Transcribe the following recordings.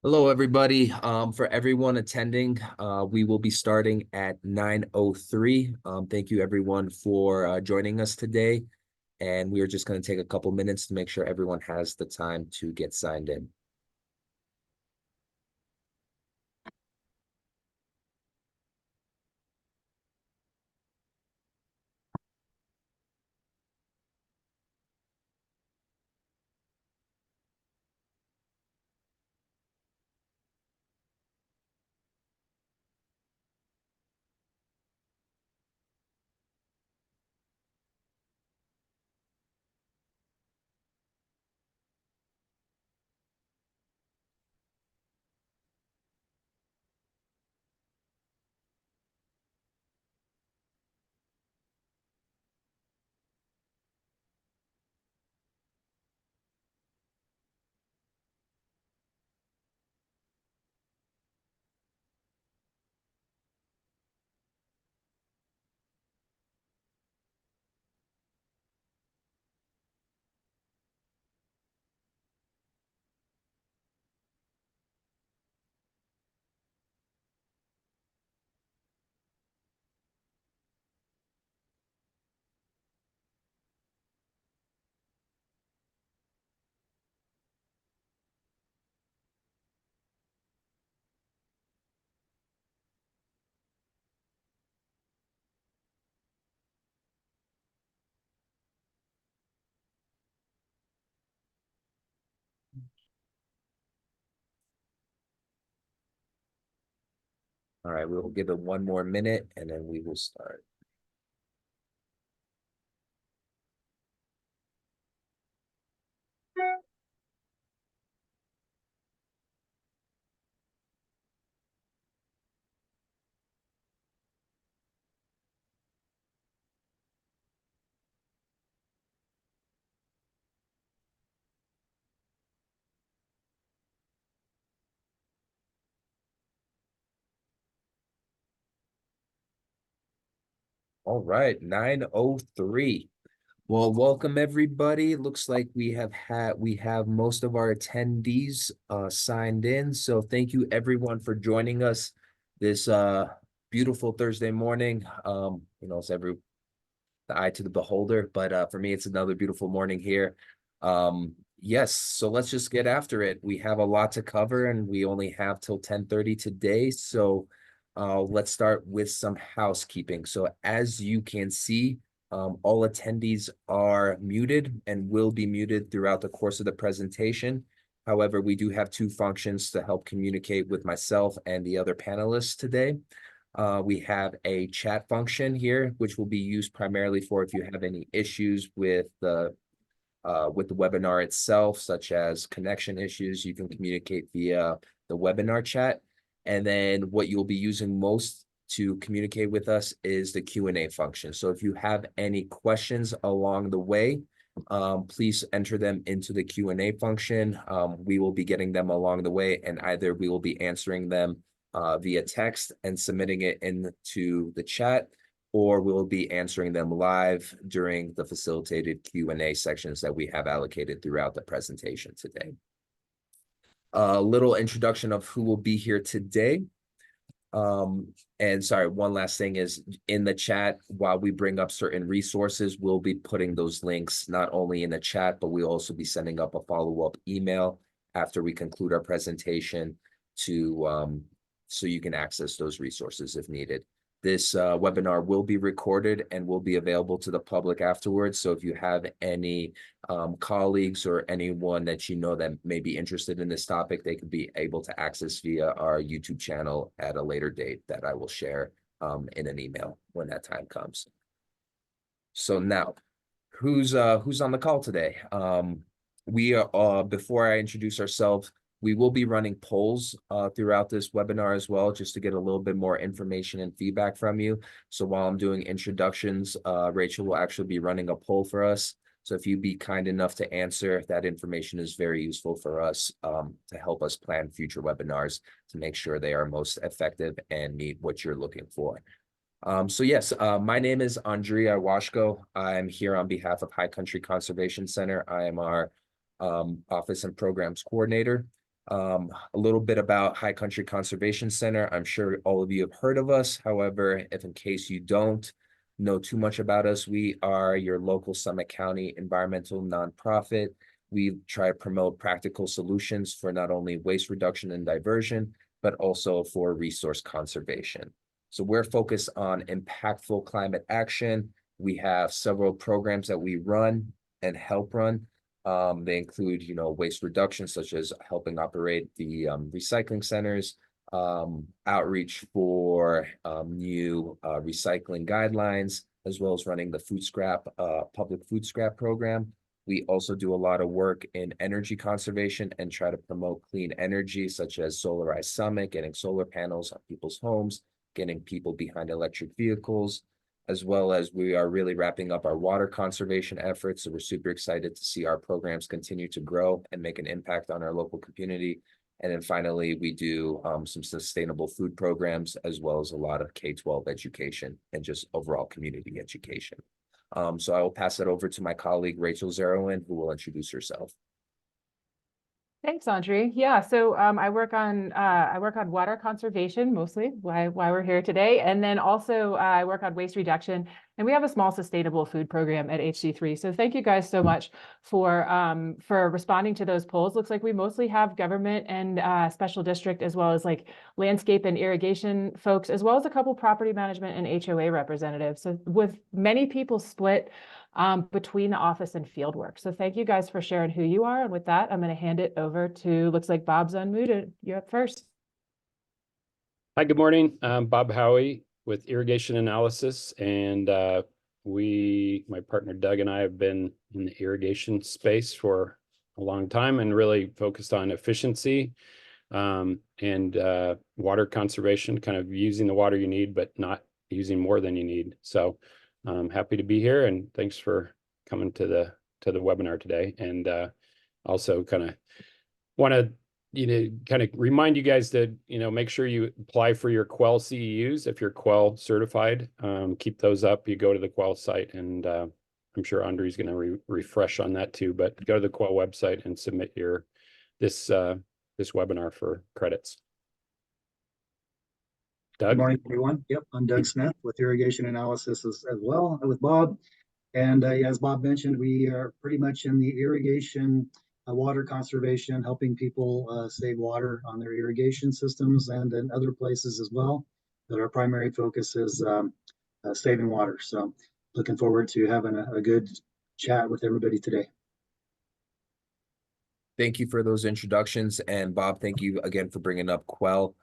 Hello, everybody. For everyone attending, we will be starting at 9:03. Thank you, everyone, for joining us today. And we are just going to take a couple minutes to make sure everyone has the time to get signed in. All right, we will give it one more minute and then we will start. All right, 9:03. Well, welcome everybody. Looks like we have most of our attendees signed in. So thank you everyone for joining us this beautiful Thursday morning. It's the eye to the beholder, but for me it's another beautiful morning here. Yes, so let's just get after it. We have a lot to cover and we only have till 10:30 today. So let's start with some housekeeping. So as you can see, all attendees are muted and will be muted throughout the course of the presentation. However, we do have two functions to help communicate with myself and the other panelists today. We have a chat function here, which will be used primarily for if you have any issues with the webinar itself, such as connection issues, you can communicate via the webinar chat. And then what you'll be using most to communicate with us is the Q&A function. So if you have any questions along the way, please enter them into the Q&A function. We will be getting them along the way, and either we will be answering them via text and submitting it into the chat, or we'll be answering them live during the facilitated Q&A sections that we have allocated throughout the presentation today. A little introduction of who will be here today. And sorry, one last thing is in the chat, while we bring up certain resources, we'll be putting those links not only in the chat, but we'll also be sending up a follow-up email after we conclude our presentation so you can access those resources if needed. This webinar will be recorded and will be available to the public afterwards. So if you have any colleagues or anyone that you know that may be interested in this topic, they could be able to access via our YouTube channel at a later date that I will share in an email when that time comes. So now, who's on the call today? We are before I introduce ourselves, we will be running polls throughout this webinar as well, just to get a little bit more information and feedback from you. So while I'm doing introductions, Rachel will actually be running a poll for us. So if you'd be kind enough to answer, that information is very useful for us to help us plan future webinars to make sure they are most effective and meet what you're looking for. So yes, my name is Andrea Washko. I'm here on behalf of High Country Conservation Center. I am our office and programs coordinator. A little bit about High Country Conservation Center. I'm sure all of you have heard of us. However, if in case you don't know too much about us, we are your local Summit County environmental nonprofit. We try to promote practical solutions for not only waste reduction and diversion, but also for resource conservation. So we're focused on impactful climate action. We have several programs that we run and help run. They include, waste reduction, such as helping operate the recycling centers, outreach for new recycling guidelines, as well as running the public food scrap program. We also do a lot of work in energy conservation and try to promote clean energy, such as Solarized Summit, getting solar panels on people's homes, getting people behind electric vehicles, as well as we are really wrapping up our water conservation efforts. So we're super excited to see our programs continue to grow and make an impact on our local community. And then finally, we do some sustainable food programs, as well as a lot of K-12 education and just overall community education. So I will pass it over to my colleague, Rachel Zerowin, who will introduce herself. Thanks, Andre. Yeah, so I work on water conservation mostly, why we're here today, and then also I work on waste reduction, and we have a small sustainable food program at HC3. So thank you guys so much for responding to those polls. Looks like we mostly have government and special district, as well as like landscape and irrigation folks, as well as a couple property management and HOA representatives. So with many people split between the office and field work. So thank you guys for sharing who you are. And with that, I'm going to hand it over to, looks like Bob's unmuted. You're up first. Hi, good morning. I'm Bob Howie with Irrigation Analysis. And my partner Doug and I have been in the irrigation space for a long time and really focused on efficiency and water conservation, kind of using the water you need, but not using more than you need. So I'm happy to be here, and thanks for coming to the webinar today. And also kind of want to kind of remind you guys to make sure you apply for your Quell CEUs if you're Quell certified. Keep those up. You go to the Quell site, and I'm sure Andre's going to refresh on that too. But go to the Quell website and submit this webinar for credits. Doug? Good morning, everyone. Yep, I'm Doug Smith with Irrigation Analysis as well with Bob. And as Bob mentioned, we are pretty much in the irrigation, water conservation, helping people save water on their irrigation systems and in other places as well. But our primary focus is saving water. So looking forward to having a good chat with everybody today. Thank you for those introductions. And Bob, thank you again for bringing up Quell.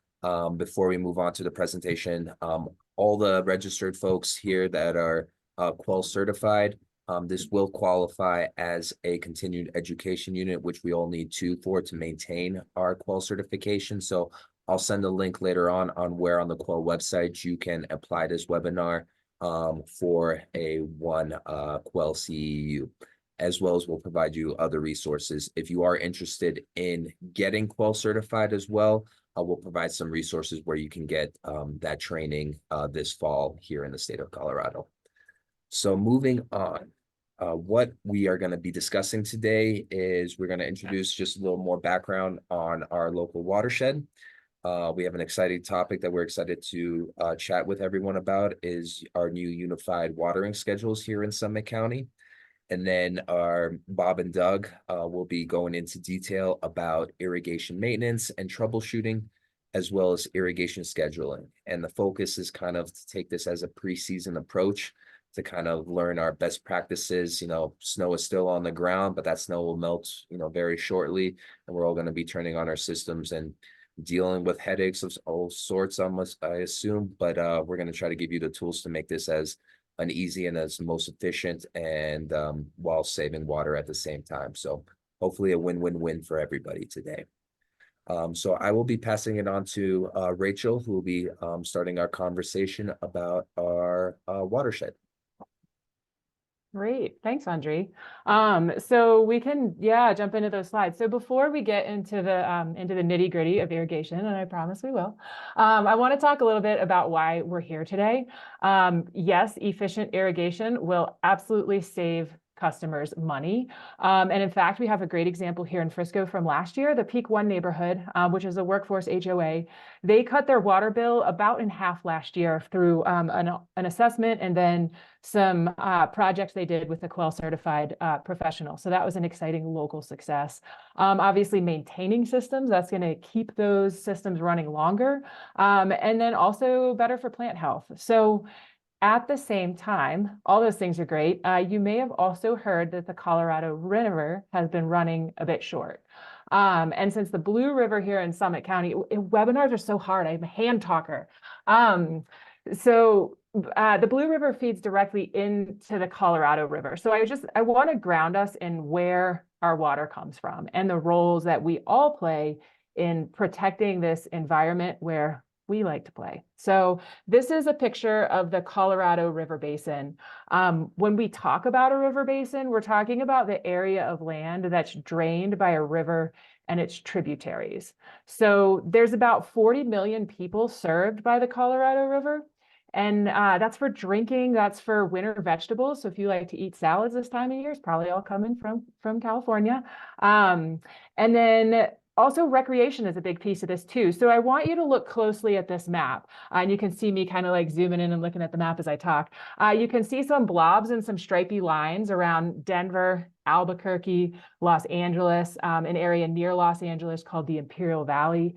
Before we move on to the presentation, all the registered folks here that are Quell certified, this will qualify as a continued education unit, which we all need two for to maintain our Quell certification. So I'll send a link later on where on the Quell website you can apply this webinar for a Quell CEU, as well as we'll provide you other resources. If you are interested in getting Quell certified as well, we'll provide some resources where you can get that training this fall here in the state of Colorado. So moving on, what we are going to be discussing today is we're going to introduce just a little more background on our local watershed. We have an exciting topic that we're excited to chat with everyone about, is our new unified watering schedules here in Summit County. And then our Bob and Doug will be going into detail about irrigation maintenance and troubleshooting, as well as irrigation scheduling. And the focus is kind of to take this as a preseason approach to kind of learn our best practices. Snow is still on the ground, but that snow will melt, very shortly. And we're all going to be turning on our systems and dealing with headaches of all sorts, I assume. But we're going to try to give you the tools to make this as an easy and as most efficient, and while saving water at the same time. So hopefully a win-win-win for everybody today. So I will be passing it on to Rachel, who will be starting our conversation about our watershed. Great. Thanks, Andre. So we can, jump into those slides. So before we get into the nitty gritty of irrigation, and I promise we will, I want to talk a little bit about why we're here today. Yes, efficient irrigation will absolutely save customers money. And in fact, we have a great example here in Frisco from last year, the Peak One neighborhood, which is a workforce HOA. They cut their water bill about in half last year through an assessment and then some projects they did with a Quell certified professional. So that was an exciting local success. Obviously maintaining systems, that's going to keep those systems running longer. And then also better for plant health. So at the same time, all those things are great. You may have also heard that the Colorado River has been running a bit short. And since the Blue River here in Summit County, webinars are so hard, I'm a hand talker. The Blue River feeds directly into the Colorado River. So I want to ground us in where our water comes from and the roles that we all play in protecting this environment where we like to play. So this is a picture of the Colorado River Basin. When we talk about a river basin, we're talking about the area of land that's drained by a river and its tributaries. So there's about 40 million people served by the Colorado River. And that's for drinking, that's for winter vegetables. So if you like to eat salads this time of year, it's probably all coming from California. And then also recreation is a big piece of this too. So I want you to look closely at this map. And you can see me kind of like zooming in and looking at the map as I talk. You can see some blobs and some stripy lines around Denver, Albuquerque, Los Angeles, an area near Los Angeles called the Imperial Valley.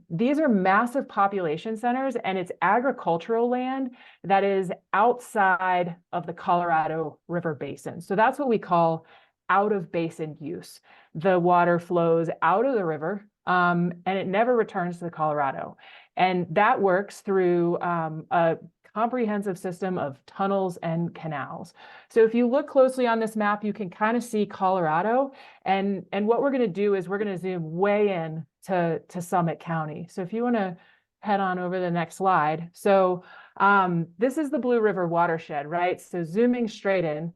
These are massive population centers, and it's agricultural land that is outside of the Colorado River Basin. So that's what we call out of basin use. The water flows out of the river and it never returns to the Colorado. And that works through a comprehensive system of tunnels and canals. So if you look closely on this map, you can kind of see Colorado. And what we're going to do is we're going to zoom way in to Summit County. So if you want to head on over the next slide. So this is the Blue River watershed, right? So zooming straight in,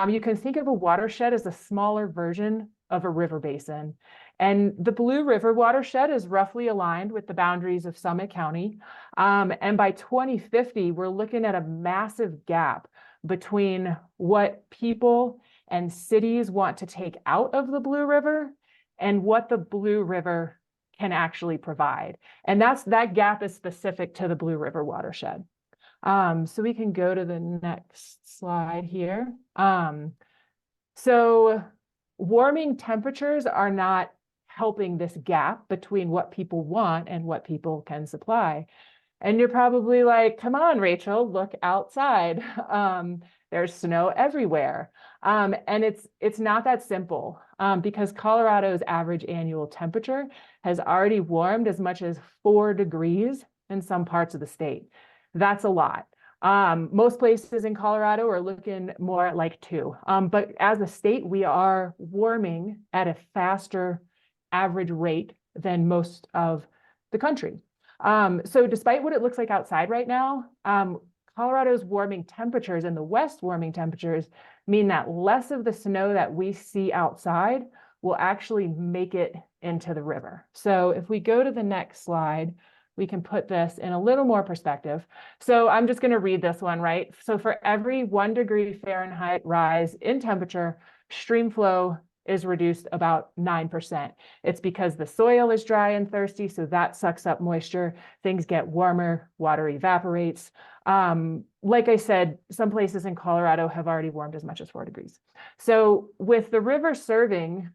you can think of a watershed as a smaller version of a river basin. And the Blue River watershed is roughly aligned with the boundaries of Summit County. And by 2050, we're looking at a massive gap between what people and cities want to take out of the Blue River and what the Blue River can actually provide. And that gap is specific to the Blue River watershed. So we can go to the next slide here. So warming temperatures are not helping this gap between what people want and what people can supply. And you're probably like, come on, Rachel, look outside. There's snow everywhere. And it's not that simple because Colorado's average annual temperature has already warmed as much as 4 degrees in some parts of the state. That's a lot. Most places in Colorado are looking more at like 2. But as a state, we are warming at a faster average rate than most of the country. So despite what it looks like outside right now, Colorado's warming temperatures and the West warming temperatures mean that less of the snow that we see outside will actually make it into the river. So if we go to the next slide, we can put this in a little more perspective. So I'm just going to read this one, right? So for every 1 degree Fahrenheit rise in temperature, stream flow is reduced about 9%. It's because the soil is dry and thirsty, so that sucks up moisture. Things get warmer, water evaporates. Like I said, some places in Colorado have already warmed as much as 4 degrees. So with the river serving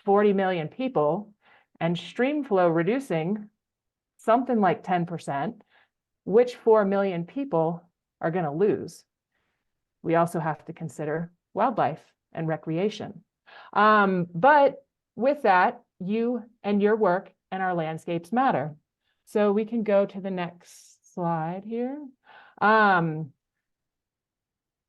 40 million people and stream flow reducing something like 10%, which 4 million people are going to lose? We also have to consider wildlife and recreation. But with that, you and your work and our landscapes matter. So we can go to the next slide here.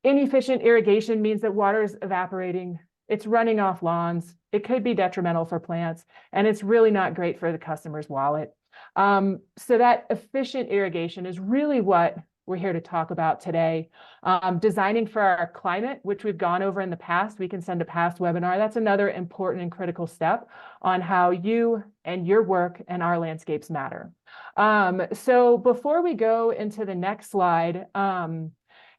Inefficient irrigation means that water is evaporating. It's running off lawns. It could be detrimental for plants, and it's really not great for the customer's wallet. So that efficient irrigation is really what we're here to talk about today. Designing for our climate, which we've gone over in the past. We can send a past webinar. That's another important and critical step on how you and your work and our landscapes matter. So before we go into the next slide,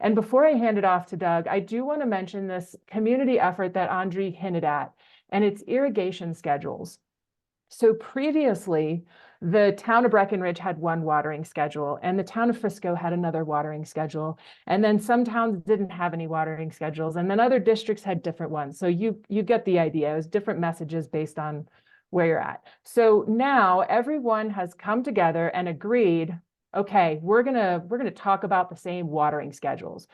and And before I hand it off to Doug, I do want to mention this community effort that Andre hinted at, and it's irrigation schedules. So previously, the town of Breckenridge had one watering schedule, and the town of Frisco had another watering schedule. And then some towns didn't have any watering schedules, and then other districts had different ones. So you get the idea. It was different messages based on where you're at. So now everyone has come together and agreed, okay, we're gonna talk about the same watering schedules.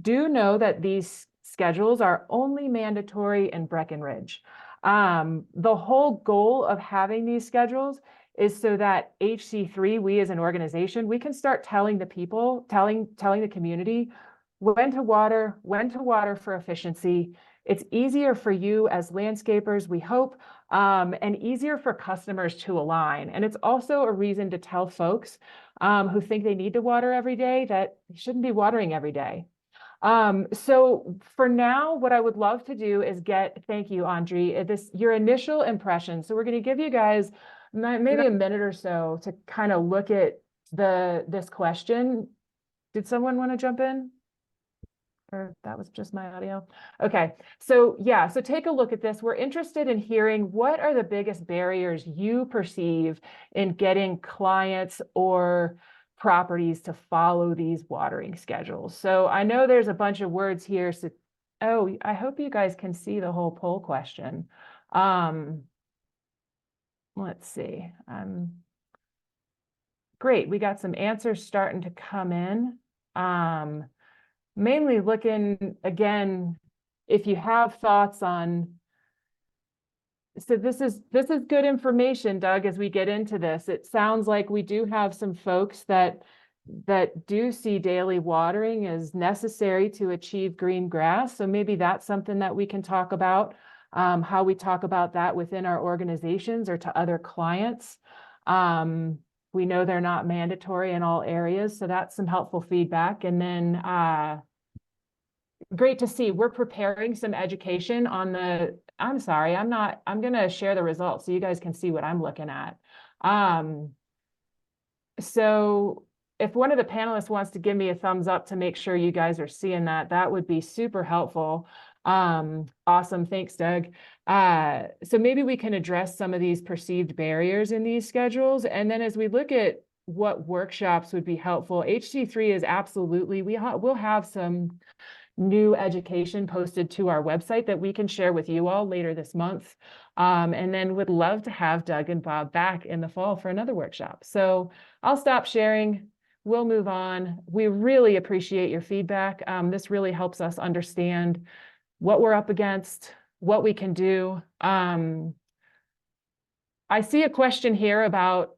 Do know that these schedules are only mandatory in Breckenridge. The whole goal of having these schedules is so that HC3, we as an organization, we can start telling the people, telling the community when to water for efficiency. It's easier for you as landscapers, we hope, and easier for customers to align. And it's also a reason to tell folks who think they need to water every day that they shouldn't be watering every day. So for now, what I would love to do is thank you, Andre, your initial impression. So we're going to give you guys maybe a minute or so to kind of look at this question. Did someone want to jump in? Or that was just my audio. Okay. So yeah, so take a look at this. We're interested in hearing what are the biggest barriers you perceive in getting clients or properties to follow these watering schedules. So I know there's a bunch of words here. So, oh, I hope you guys can see the whole poll question. Let's see. Great. We got some answers starting to come in. Mainly looking again, if you have thoughts on, so this is good information, Doug, as we get into this. It sounds like we do have some folks that do see daily watering as necessary to achieve green grass. So maybe that's something that we can talk about, how we talk about that within our organizations or to other clients. We know they're not mandatory in all areas, so that's some helpful feedback. And then great to see we're preparing some education on the, I'm going to share the results so you guys can see what I'm looking at. So if one of the panelists wants to give me a thumbs up to make sure you guys are seeing that, that would be super helpful. Awesome. Thanks, Doug. So maybe we can address some of these perceived barriers in these schedules. And then as we look at what workshops would be helpful, HC3 is absolutely, we'll have some new education posted to our website that we can share with you all later this month. And then would love to have Doug and Bob back in the fall for another workshop. So I'll stop sharing. We'll move on. We really appreciate your feedback. This really helps us understand what we're up against, what we can do. I see a question here about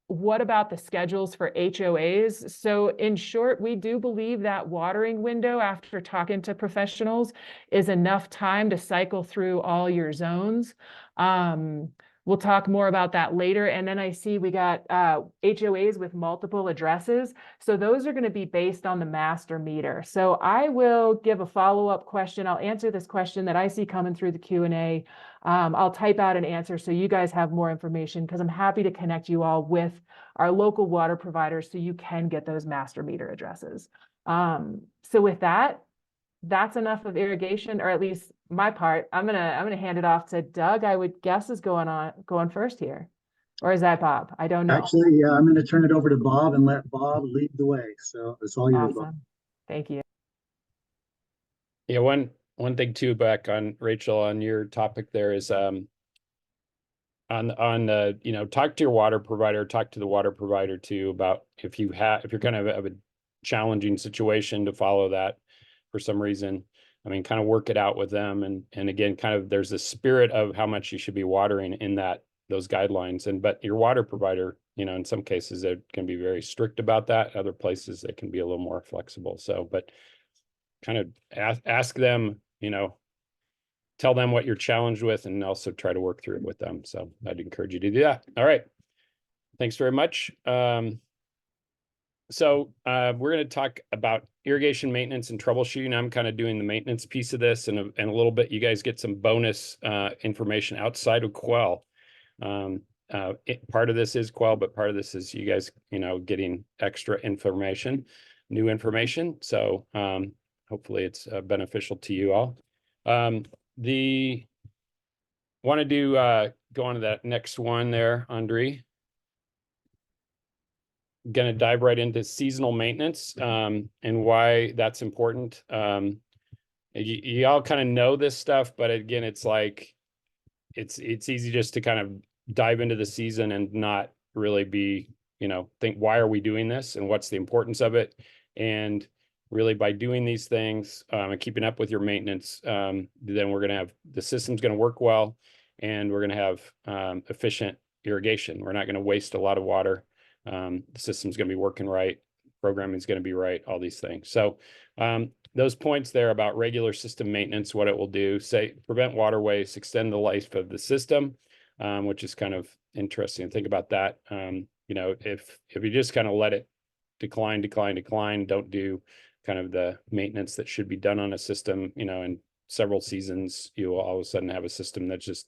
what about the schedules for HOAs? So in short, we do believe that watering window after talking to professionals is enough time to cycle through all your zones. We'll talk more about that later. And then I see we got HOAs with multiple addresses. So those are going to be based on the master meter. So I will give a follow-up question. I'll answer this question that I see coming through the Q&A. I'll type out an answer so you guys have more information because I'm happy to connect you all with our local water providers so you can get those master meter addresses. So with that, that's enough of irrigation, or at least my part. I'm gonna hand it off to Doug. I would guess is going first here, or is that Bob? I don't know. Actually, yeah, I'm going to turn it over to Bob and let Bob lead the way. So it's all yours, Bob. Awesome. Thank you. Yeah, one thing too, back on Rachel, on your topic there is talk to your water provider, talk to the water provider too about if you're kind of have a challenging situation to follow that for some reason. I mean, kind of work it out with them. And again, kind of there's the spirit of how much you should be watering in those guidelines. But your water provider, in some cases they can be very strict about that. Other places they can be a little more flexible. So, but kind of ask them, tell them what you're challenged with and also try to work through it with them. So I'd encourage you to do that. All right. Thanks very much. So we're going to talk about irrigation maintenance and troubleshooting. I'm kind of doing the maintenance piece of this, and a little bit you guys get some bonus information outside of Quell. Part of this is Quell, but part of this is you guys, getting extra information, new information. So hopefully it's beneficial to you all. The want to do go on to that next one there, Andre. Going to dive right into seasonal maintenance and why that's important. You all kind of know this stuff, but again, it's like it's easy just to kind of dive into the season and not really be, think, why are we doing this and what's the importance of it? And really by doing these things and keeping up with your maintenance, then we're going to have the system's going to work well, and we're going to have efficient irrigation. We're not going to waste a lot of water. The system's going to be working right. Programming is going to be right. All these things. So those points there about regular system maintenance, what it will do, say, prevent water waste, extend the life of the system, which is kind of interesting. Think about that. If you just kind of let it decline, don't do kind of the maintenance that should be done on a system, in several seasons, you will all of a sudden have a system that's just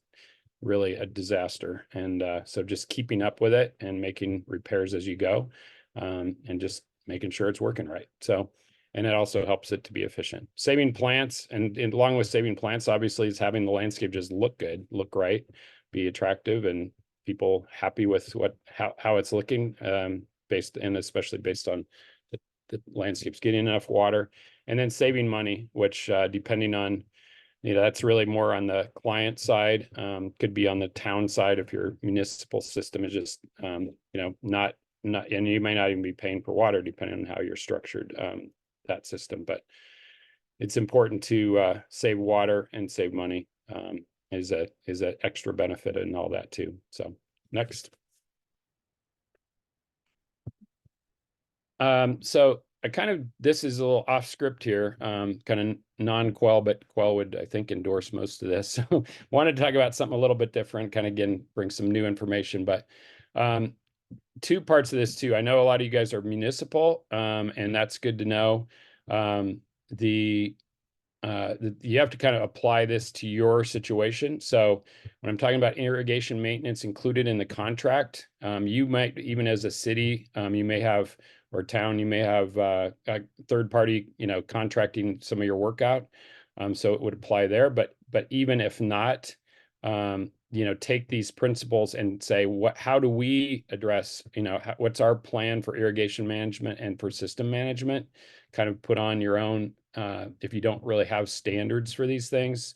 really a disaster. And so just keeping up with it and making repairs as you go, and just making sure it's working right. So, and it also helps it to be efficient. Saving plants, and along with saving plants, obviously, is having the landscape just look good, look right, be attractive, and people happy with how it's looking, especially based on the landscape's getting enough water. And then saving money, which depending on, that's really more on the client side, could be on the town side if your municipal system is just, not, and you may not even be paying for water depending on how you're structured, that system. But it's important to save water and save money, is a extra benefit and all that too. So next. So this is a little off script here, kind of non-Quell, but Quell would, I think, endorse most of this. So wanted to talk about something a little bit different, kind of, again, bring some new information, but two parts of this too. I know a lot of you guys are municipal, and that's good to know. You have to kind of apply this to your situation. So when I'm talking about irrigation maintenance included in the contract, you might, even as a city, you may have, or town, you may have a third party, contracting some of your work out. So it would apply there. But even if not, take these principles and say, how do we address, what's our plan for irrigation management and for system management? Kind of put on your own, if you don't really have standards for these things,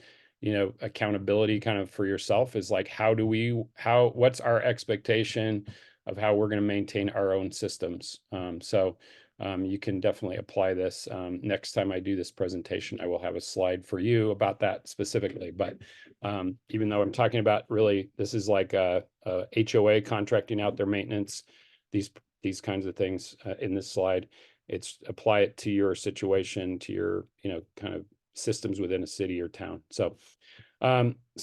accountability kind of for yourself is like, what's our expectation of how we're going to maintain our own systems? So you can definitely apply this. Next time I do this presentation, I will have a slide for you about that specifically. But even though I'm talking about, really, this is like a HOA contracting out their maintenance, these kinds of things in this slide, it's apply it to your situation, to your, kind of systems within a city or town. So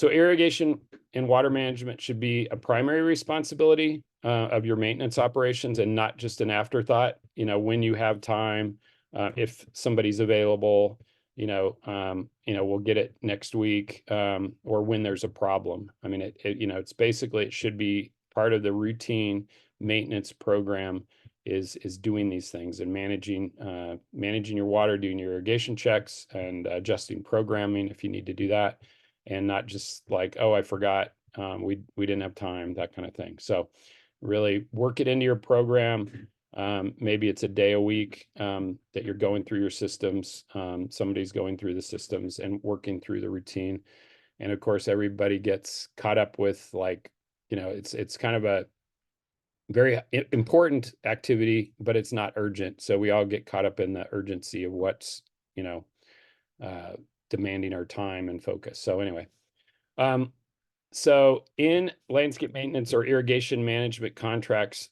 irrigation and water management should be a primary responsibility of your maintenance operations, and not just an afterthought. When you have time, if somebody's available, we'll get it next week, or when there's a problem. I mean, it's basically, it should be part of the routine maintenance program is doing these things and managing your water, doing your irrigation checks, and adjusting programming if you need to do that, and not just like, oh, I forgot, we didn't have time, that kind of thing. So really work it into your program. Maybe it's a day a week that you're going through your systems. Somebody's going through the systems and working through the routine. And of course, everybody gets caught up with, like, it's kind of a very important activity, but it's not urgent. So we all get caught up in the urgency of what's, demanding our time and focus. So anyway, so in landscape maintenance or irrigation management contracts,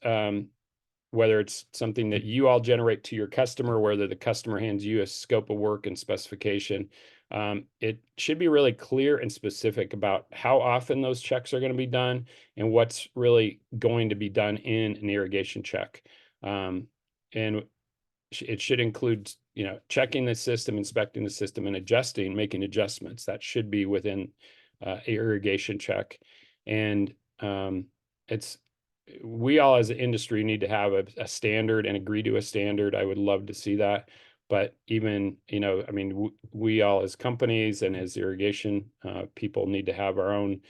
whether it's something that you all generate to your customer, whether the customer hands you a scope of work and specification, it should be really clear and specific about how often those checks are going to be done and what's really going to be done in an irrigation check. And it should include, checking the system, inspecting the system, and making adjustments. That should be within an irrigation check. And we all as an industry need to have a standard and agree to a standard. I would love to see that. But even, you know, I mean, we all as companies and as irrigation people need to have our own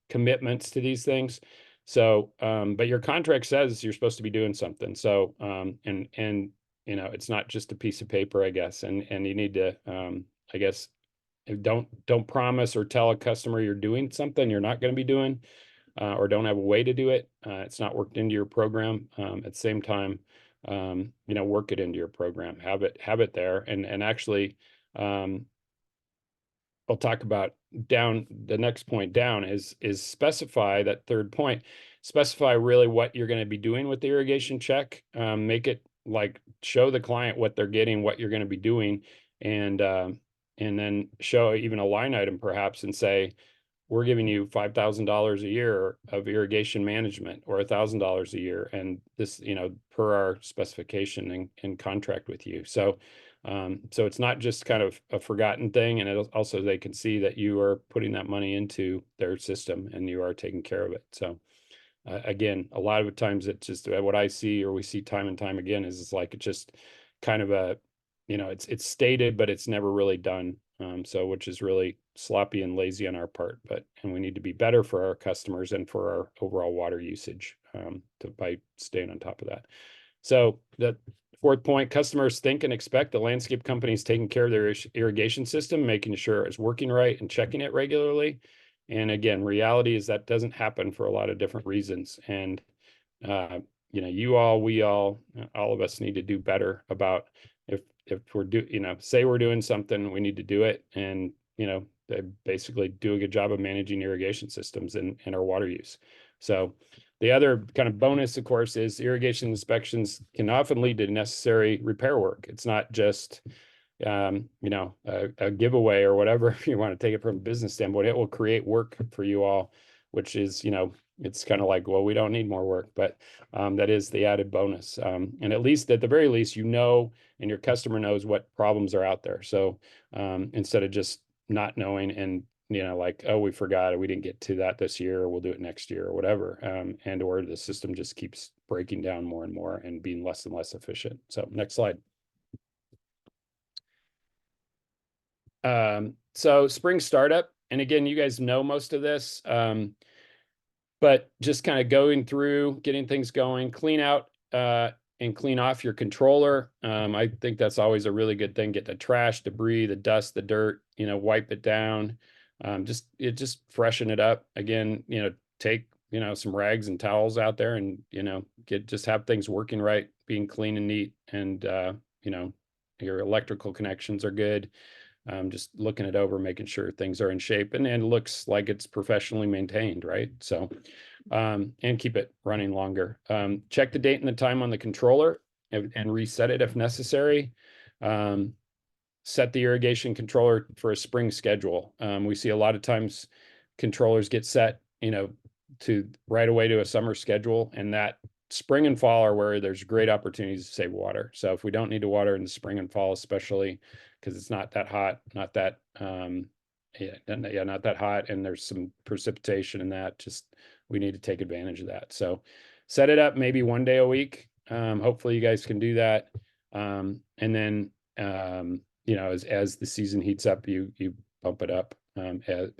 commitments to these things. So, but your contract says you're supposed to be doing something. So, and you know, it's not just a piece of paper, I guess, and you need to, I guess, don't promise or tell a customer you're doing something you're not going to be doing, or don't have a way to do it. It's not worked into your program. At the same time, you know, work it into your program, have it there, and actually, I'll talk about down the next point down is specify that third point, specify really what you're going to be doing with the irrigation check. Make it like show the client what they're getting, what you're going to be doing, and then show even a line item perhaps and say, we're giving you $5,000 a year of irrigation management or $1,000 a year. And this, you know, per our specification and contract with you. So, so it's not just kind of a forgotten thing. And it also, they can see that you are putting that money into their system and you are taking care of it. So again, a lot of times it's just what I see, or we see time and time again, is it's like, it's just kind of a, you know, it's stated, but it's never really done. So which is really sloppy and lazy on our part, and we need to be better for our customers and for our overall water usage by staying on top of that. So the fourth point, customers think and expect the landscape companies taking care of their irrigation system, making sure it's working right and checking it regularly. And again, reality is that doesn't happen for a lot of different reasons. And you know, we all of us need to do better about if we're you know, say we're doing something, we need to do it, and you know, they basically do a good job of managing irrigation systems and our water use. So the other kind of bonus, of course, is irrigation inspections can often lead to necessary repair work. It's not just you know, a giveaway or whatever, if you want to take it from a business standpoint. It will create work for you all, which is, you know, it's kind of like, well, we don't need more work, but that is the added bonus. And at least, at the very least, you know, and your customer knows what problems are out there. So instead of just not knowing and, you know, like, oh, we forgot, or we didn't get to that this year, or we'll do it next year or whatever. And or the system just keeps breaking down more and more and being less and less efficient. So next slide. So spring startup, and again, you guys know most of this, but just kind of going through, getting things going, clean out and clean off your controller. I think that's always a really good thing. Get the trash, debris, the dust, the dirt, you know, wipe it down. Just freshen it up. Again, you know, take, you know, some rags and towels out there and, you know, just have things working right, being clean and neat, and you know, your electrical connections are good. Just looking it over, making sure things are in shape and looks like it's professionally maintained, right? So, and keep it running longer. Check the date and the time on the controller and reset it if necessary. Set the irrigation controller for a spring schedule. We see a lot of times controllers get set, you know, to right away to a summer schedule, and that spring and fall are where there's great opportunities to save water. So if we don't need to water in the spring and fall, especially because it's not that hot, not that not that hot, and there's some precipitation in that, just we need to take advantage of that. So set it up maybe one day a week. Hopefully you guys can do that. And then you know, as the season heats up, you bump it up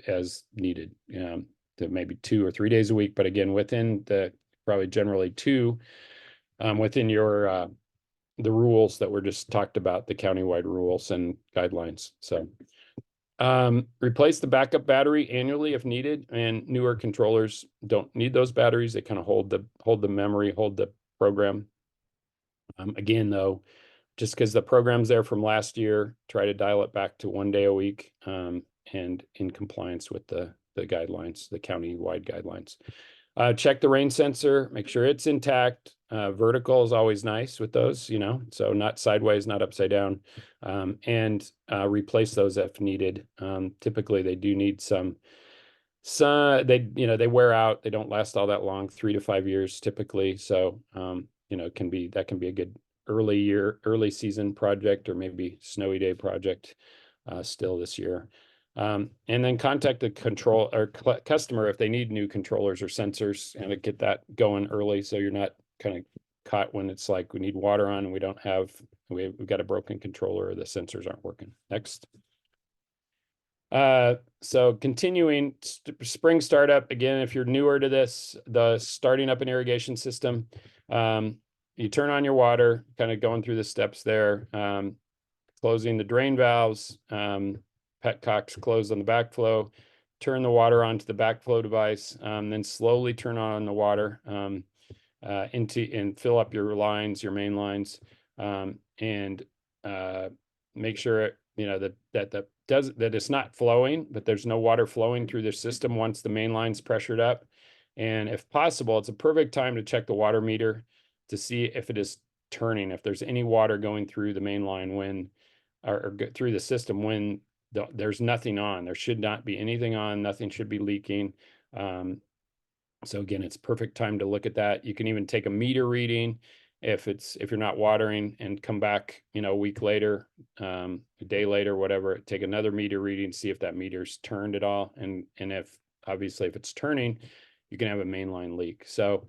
as needed, to maybe 2 or 3 days a week. But again, within the probably generally 2 within your the rules that were just talked about, the countywide rules and guidelines. So replace the backup battery annually if needed, and newer controllers don't need those batteries. They kind of hold the memory, hold the program. Again, though, just because the program's there from last year, try to dial it back to 1 day a week, and in compliance with the guidelines, the county-wide guidelines. Check the rain sensor, make sure it's intact. Vertical is always nice with those, you know, so not sideways, not upside down, and replace those if needed. Typically they do need some, they, you know, they wear out, they don't last all that long, 3 to 5 years typically. So, you know, that can be a good early season project, or maybe snowy day project still this year. And then contact the customer if they need new controllers or sensors, and get that going early, so you're not kind of caught when it's like we need water on and we don't have we've got a broken controller or the sensors aren't working. Next. So continuing spring startup, again, if you're newer to this, the starting up an irrigation system, you turn on your water, kind of going through the steps there, closing the drain valves, petcocks closed on the backflow, turn the water onto the backflow device, then slowly turn on the water and fill up your lines, your main lines, and make sure that it's not flowing, but there's no water flowing through the system once the main line's pressured up. And if possible, it's a perfect time to check the water meter to see if it is turning, if there's any water going through the main line when, or through the system when there's nothing on. There should not be anything on, nothing should be leaking. So again, it's perfect time to look at that. You can even take a meter reading if you're not watering and come back, a week later, a day later, whatever, take another meter reading, see if that meter's turned at all. And if obviously if it's turning, you can have a mainline leak. So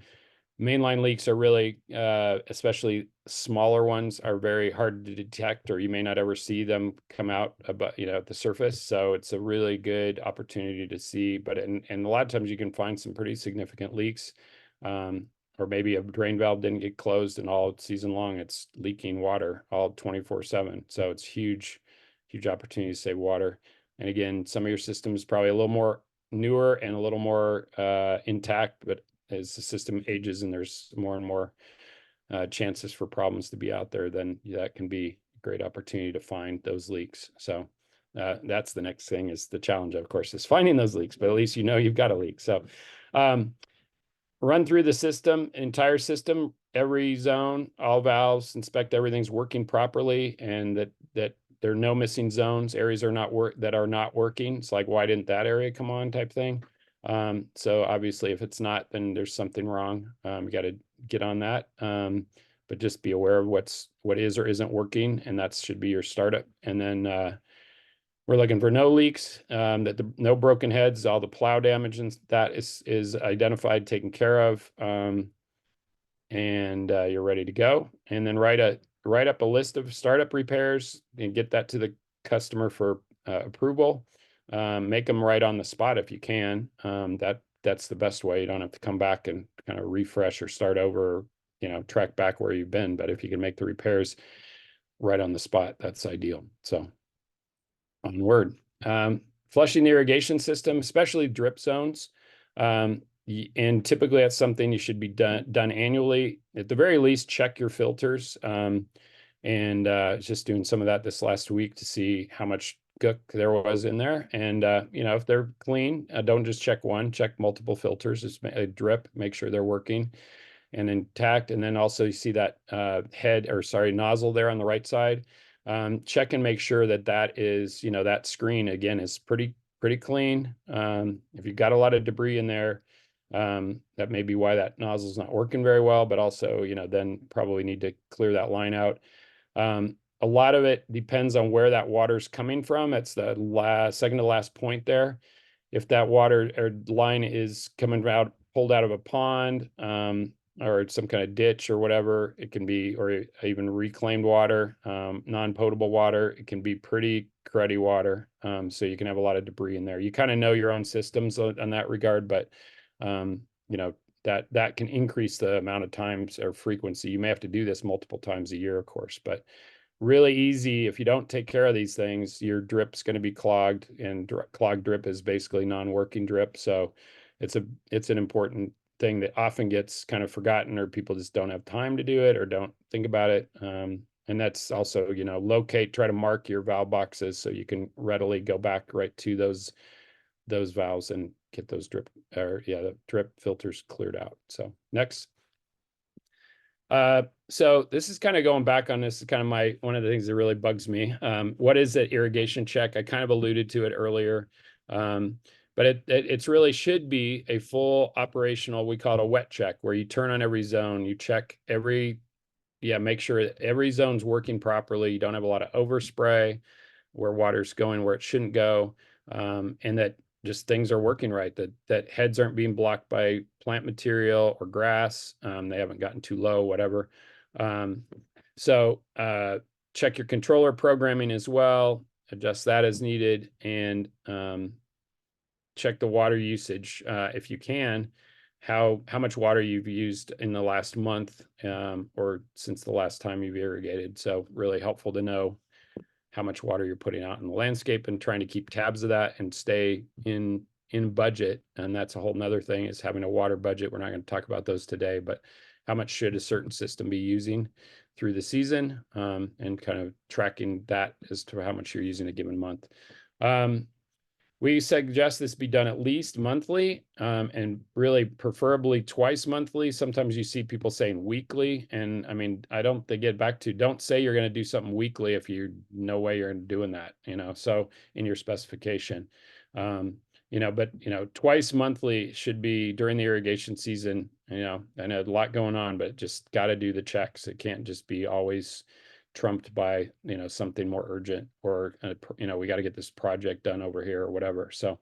mainline leaks are really, especially smaller ones, are very hard to detect, or you may not ever see them come out about, at the surface. So it's a really good opportunity to see. But and a lot of times you can find some pretty significant leaks, or maybe a drain valve didn't get closed and all season long it's leaking water all 24/7. So it's huge opportunity to save water. And again, some of your systems probably a little more newer and a little more intact, but as the system ages and there's more and more chances for problems to be out there, then that can be a great opportunity to find those leaks. So that's the next thing, is the challenge, of course, is finding those leaks, but at least you've got a leak. So run through the system, entire system, every zone, all valves, inspect everything's working properly, and that there are no missing zones, areas are not working. It's like, why didn't that area come on type thing. So obviously if it's not, then there's something wrong. You got to get on that. But just be aware of what is or isn't working, and that should be your startup. And then we're looking for no leaks, no broken heads, all the plow damage and that is identified, taken care of, and you're ready to go. And then write up a list of startup repairs and get that to the customer for approval. Make them right on the spot if you can. That's the best way. You don't have to come back and kind of refresh or start over, track back where you've been. But if you can make the repairs right on the spot, that's ideal. So onward. Flushing the irrigation system, especially drip zones. And typically that's something you should be done annually. At the very least, check your filters. And just doing some of that this last week to see how much gook there was in there. And, if they're clean, don't just check one, check multiple filters, just a drip, make sure they're working and intact. And then also you see that nozzle there on the right side. Check and make sure that is, that screen again is pretty clean. If you've got a lot of debris in there, that may be why that nozzle is not working very well, but also, then probably need to clear that line out. A lot of it depends on where that water's coming from. It's the second to last point there. If that water or line is pulled out of a pond, or some kind of ditch or whatever, it can be, or even reclaimed water, non-potable water, it can be pretty cruddy water. So you can have a lot of debris in there. You kind of know your own systems on that regard, but that can increase the amount of times or frequency. You may have to do this multiple times a year, of course, but really easy. If you don't take care of these things, your drip's going to be clogged, and clogged drip is basically non-working drip. So it's an important thing that often gets kind of forgotten, or people just don't have time to do it or don't think about it. And that's also, try to mark your valve boxes so you can readily go back right to those valves and get those the drip filters cleared out. So next. So this is kind of going back on this is kind of one of the things that really bugs me. What is that irrigation check? I kind of alluded to it earlier. But it's really should be a full operational, we call it a wet check, where you turn on every zone, you check make sure every zone's working properly. You don't have a lot of overspray where water's going where it shouldn't go. And that just things are working right, that heads aren't being blocked by plant material or grass. They haven't gotten too low, whatever. So check your controller programming as well, adjust that as needed, and check the water usage if you can, how much water you've used in the last month or since the last time you've irrigated. So really helpful to know how much water you're putting out in the landscape and trying to keep tabs of that and stay in budget. And that's a whole nother thing, is having a water budget. We're not going to talk about those today, but how much should a certain system be using through the season, and kind of tracking that as to how much you're using a given month. We suggest this be done at least monthly, and really preferably twice monthly. Sometimes you see people saying weekly, and I mean, I don't, they get back to, don't say you're going to do something weekly if you no way you're doing that, you know, so in your specification, you know, but you know, twice monthly should be during the irrigation season. You know, I know a lot going on, but just got to do the checks. It can't just be always trumped by, you know, something more urgent, or you know, we got to get this project done over here or whatever. So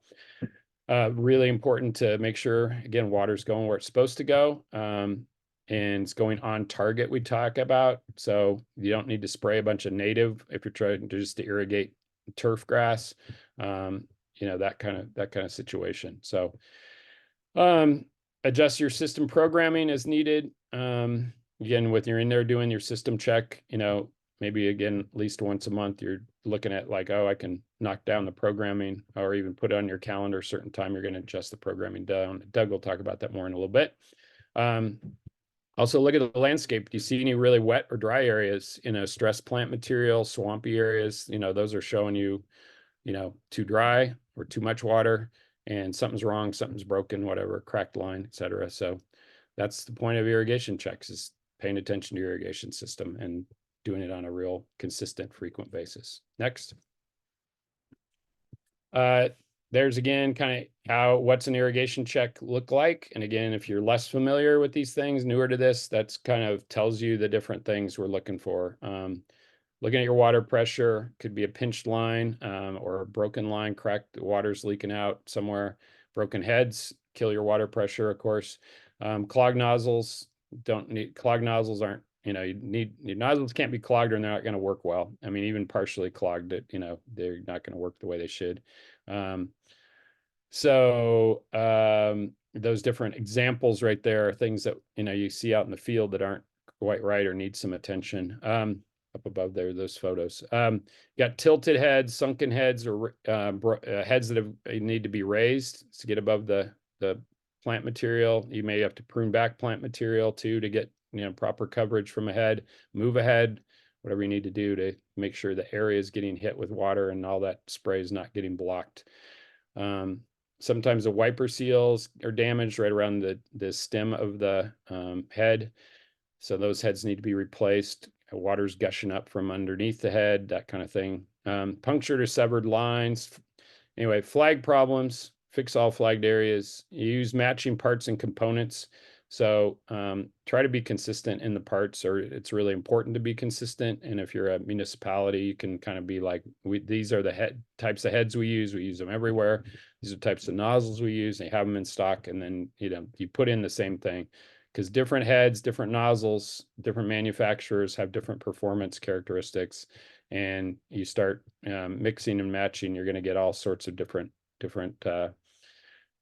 really important to make sure, again, water's going where it's supposed to go, and it's going on target, we talk about. So you don't need to spray a bunch of native if you're trying to just to irrigate turf grass, you know, that kind of situation. So adjust your system programming as needed. Again, when you're in there doing your system check, you know, maybe again, at least once a month, you're looking at like, oh, I can knock down the programming, or even put it on your calendar, a certain time you're going to adjust the programming down. Doug will talk about that more in a little bit. Also look at the landscape. Do you see any really wet or dry areas, you know, stress plant material, swampy areas? You know, those are showing you, you know, too dry or too much water, and something's wrong, something's broken, whatever, cracked line, etc. So that's the point of irrigation checks, is paying attention to your irrigation system and doing it on a real consistent, frequent basis. Next. There's again, kind of what's an irrigation check look like. And again, if you're less familiar with these things, newer to this, that's kind of tells you the different things we're looking for. Looking at your water pressure, could be a pinched line, or a broken line, cracked, water's leaking out somewhere. Broken heads kill your water pressure, of course. Clogged nozzles, clogged nozzles aren't, you know, your nozzles can't be clogged or they're not going to work well. I mean, even partially clogged, you know, they're not going to work the way they should. Those different examples right there are things that, you know, you see out in the field that aren't quite right or need some attention. Up above there, those photos. Got tilted heads, sunken heads, or heads that need to be raised to get above the plant material. You may have to prune back plant material too to get, you know, proper coverage from a head, move a head, whatever you need to do to make sure the area is getting hit with water and all that spray is not getting blocked. Sometimes the wiper seals are damaged right around the stem of the head. So those heads need to be replaced. Water's gushing up from underneath the head, that kind of thing. Punctured or severed lines. Anyway, flag problems, fix all flagged areas. Use matching parts and components. So try to be consistent in the parts, or it's really important to be consistent. And if you're a municipality, you can kind of be like, these are the types of heads we use them everywhere. These are types of nozzles we use. They have them in stock, and then, you know, you put in the same thing, because different heads, different nozzles, different manufacturers have different performance characteristics, and you start mixing and matching, you're going to get all sorts of different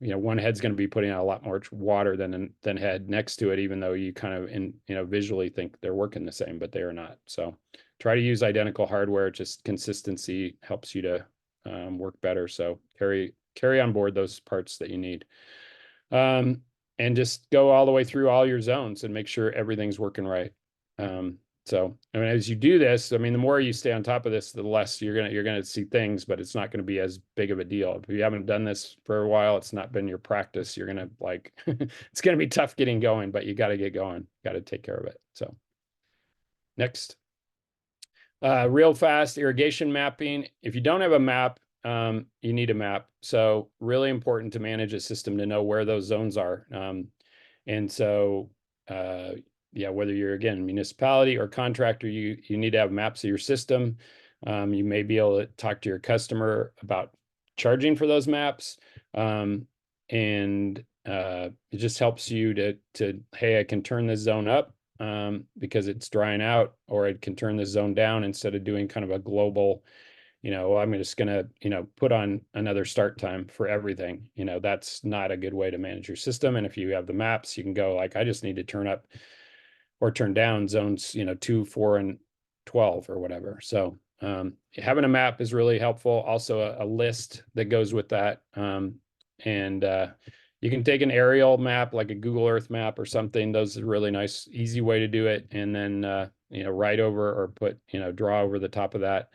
you know, one head's going to be putting out a lot more water than head next to it, even though you kind of, you know, visually think they're working the same, but they are not. So try to use identical hardware. Just consistency helps you to work better. So carry on board those parts that you need. And just go all the way through all your zones and make sure everything's working right. So, I mean, as you do this, I mean, the more you stay on top of this, the less you're gonna see things, but it's not gonna be as big of a deal. If you haven't done this for a while, it's not been your practice, you're gonna like, it's gonna be tough getting going, but you got to get going, got to take care of it. So next, real fast irrigation mapping. If you don't have a map, you need a map. So really important to manage a system to know where those zones are. And so, yeah, whether you're, again, municipality or contractor, you need to have maps of your system. You may be able to talk to your customer about charging for those maps. And it just helps you to, hey, I can turn this zone up because it's drying out, or it can turn the zone down instead of doing kind of a global, I'm just going to, put on another start time for everything. That's not a good way to manage your system. And if you have the maps, you can go like, I just need to turn up or turn down zones, 2, 4, and 12 or whatever. So having a map is really helpful. Also a list that goes with that. You can take an aerial map, like a Google Earth map or something. Those are a really nice, easy way to do it. And then, write over or put, draw over the top of that.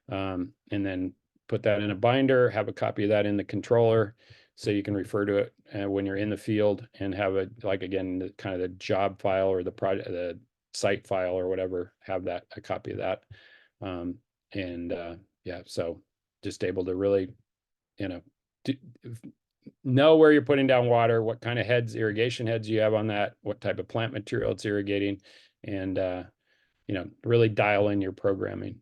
And then put that in a binder, have a copy of that in the controller so you can refer to it when you're in the field, and have it, like, again, the kind of the job file or the project, the site file or whatever, have that, a copy of that. Yeah, so just able to really, know where you're putting down water, what kind of irrigation heads you have on that, what type of plant material it's irrigating, and really dial in your programming.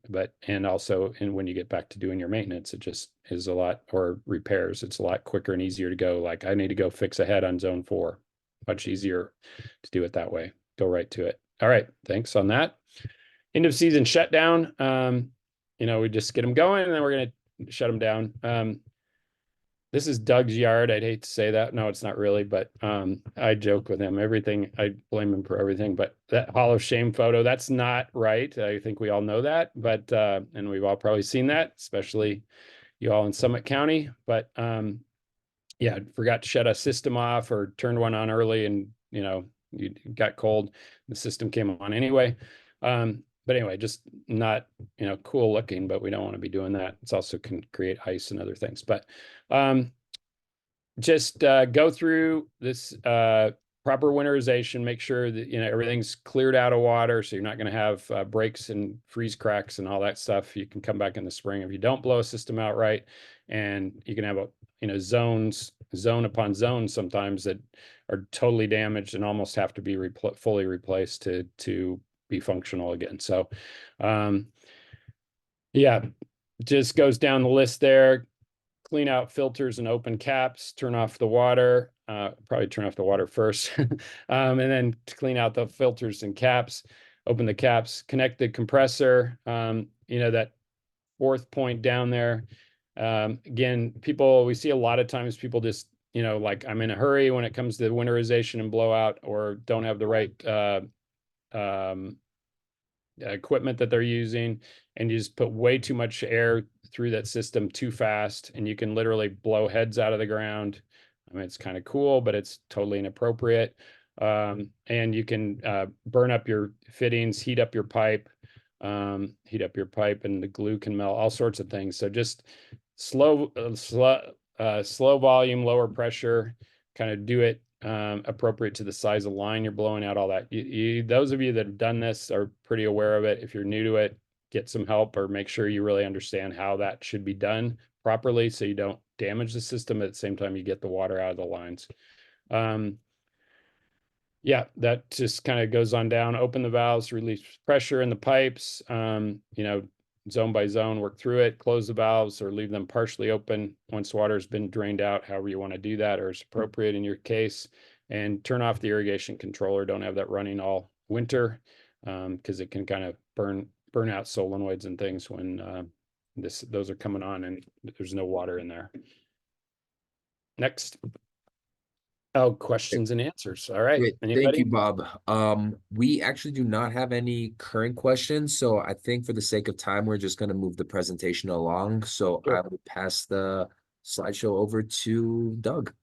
And also, and when you get back to doing your maintenance, it just is a lot, or repairs, it's a lot quicker and easier to go, like, I need to go fix a head on zone 4. Much easier to do it that way. Go right to it. All right, thanks on that. End of season shutdown. We just get them going, and then we're going to shut them down. This is Doug's yard. I'd hate to say that. No, it's not really, but I joke with him. I blame him for everything. But that Hall of Shame photo, that's not right. I think we all know that, but and we've all probably seen that, especially you all in Summit County. But yeah, forgot to shut a system off, or turned one on early, and you got cold. The system came on anyway. But anyway, just not, cool looking, but we don't want to be doing that. It's also can create ice and other things. But just go through this proper winterization, make sure that, everything's cleared out of water, so you're not going to have breaks and freeze cracks and all that stuff. You can come back in the spring if you don't blow a system out right, and you can have zone upon zone sometimes that are totally damaged and almost have to be fully replaced to be functional again. So yeah, just goes down the list there. Clean out filters and open caps, turn off the water, probably turn off the water first, and then clean out the filters and caps, open the caps, connect the compressor, that 4th point down there. Again, we see a lot of times people just, like, I'm in a hurry when it comes to winterization and blowout, or don't have the right equipment that they're using, and you just put way too much air through that system too fast, and you can literally blow heads out of the ground. I mean, it's kind of cool, but it's totally inappropriate. And you can burn up your fittings, heat up your pipe, and the glue can melt, all sorts of things. So just slow volume, lower pressure, kind of do it appropriate to the size of line you're blowing out, all that. Those of you that have done this are pretty aware of it. If you're new to it, get some help, or make sure you really understand how that should be done properly, so you don't damage the system at the same time you get the water out of the lines. Yeah, that just kind of goes on down. Open the valves, release pressure in the pipes, zone by zone, work through it, close the valves or leave them partially open once water's been drained out, however you want to do that, or is appropriate in your case. And turn off the irrigation controller. Don't have that running all winter, because it can kind of burn out solenoids and things when those are coming on and there's no water in there. Next. Oh, questions and answers. All right. Great. Thank you, Bob. We actually do not have any current questions, so I think for the sake of time, we're just going to move the presentation along. So Sure. I will pass the slideshow over to Doug.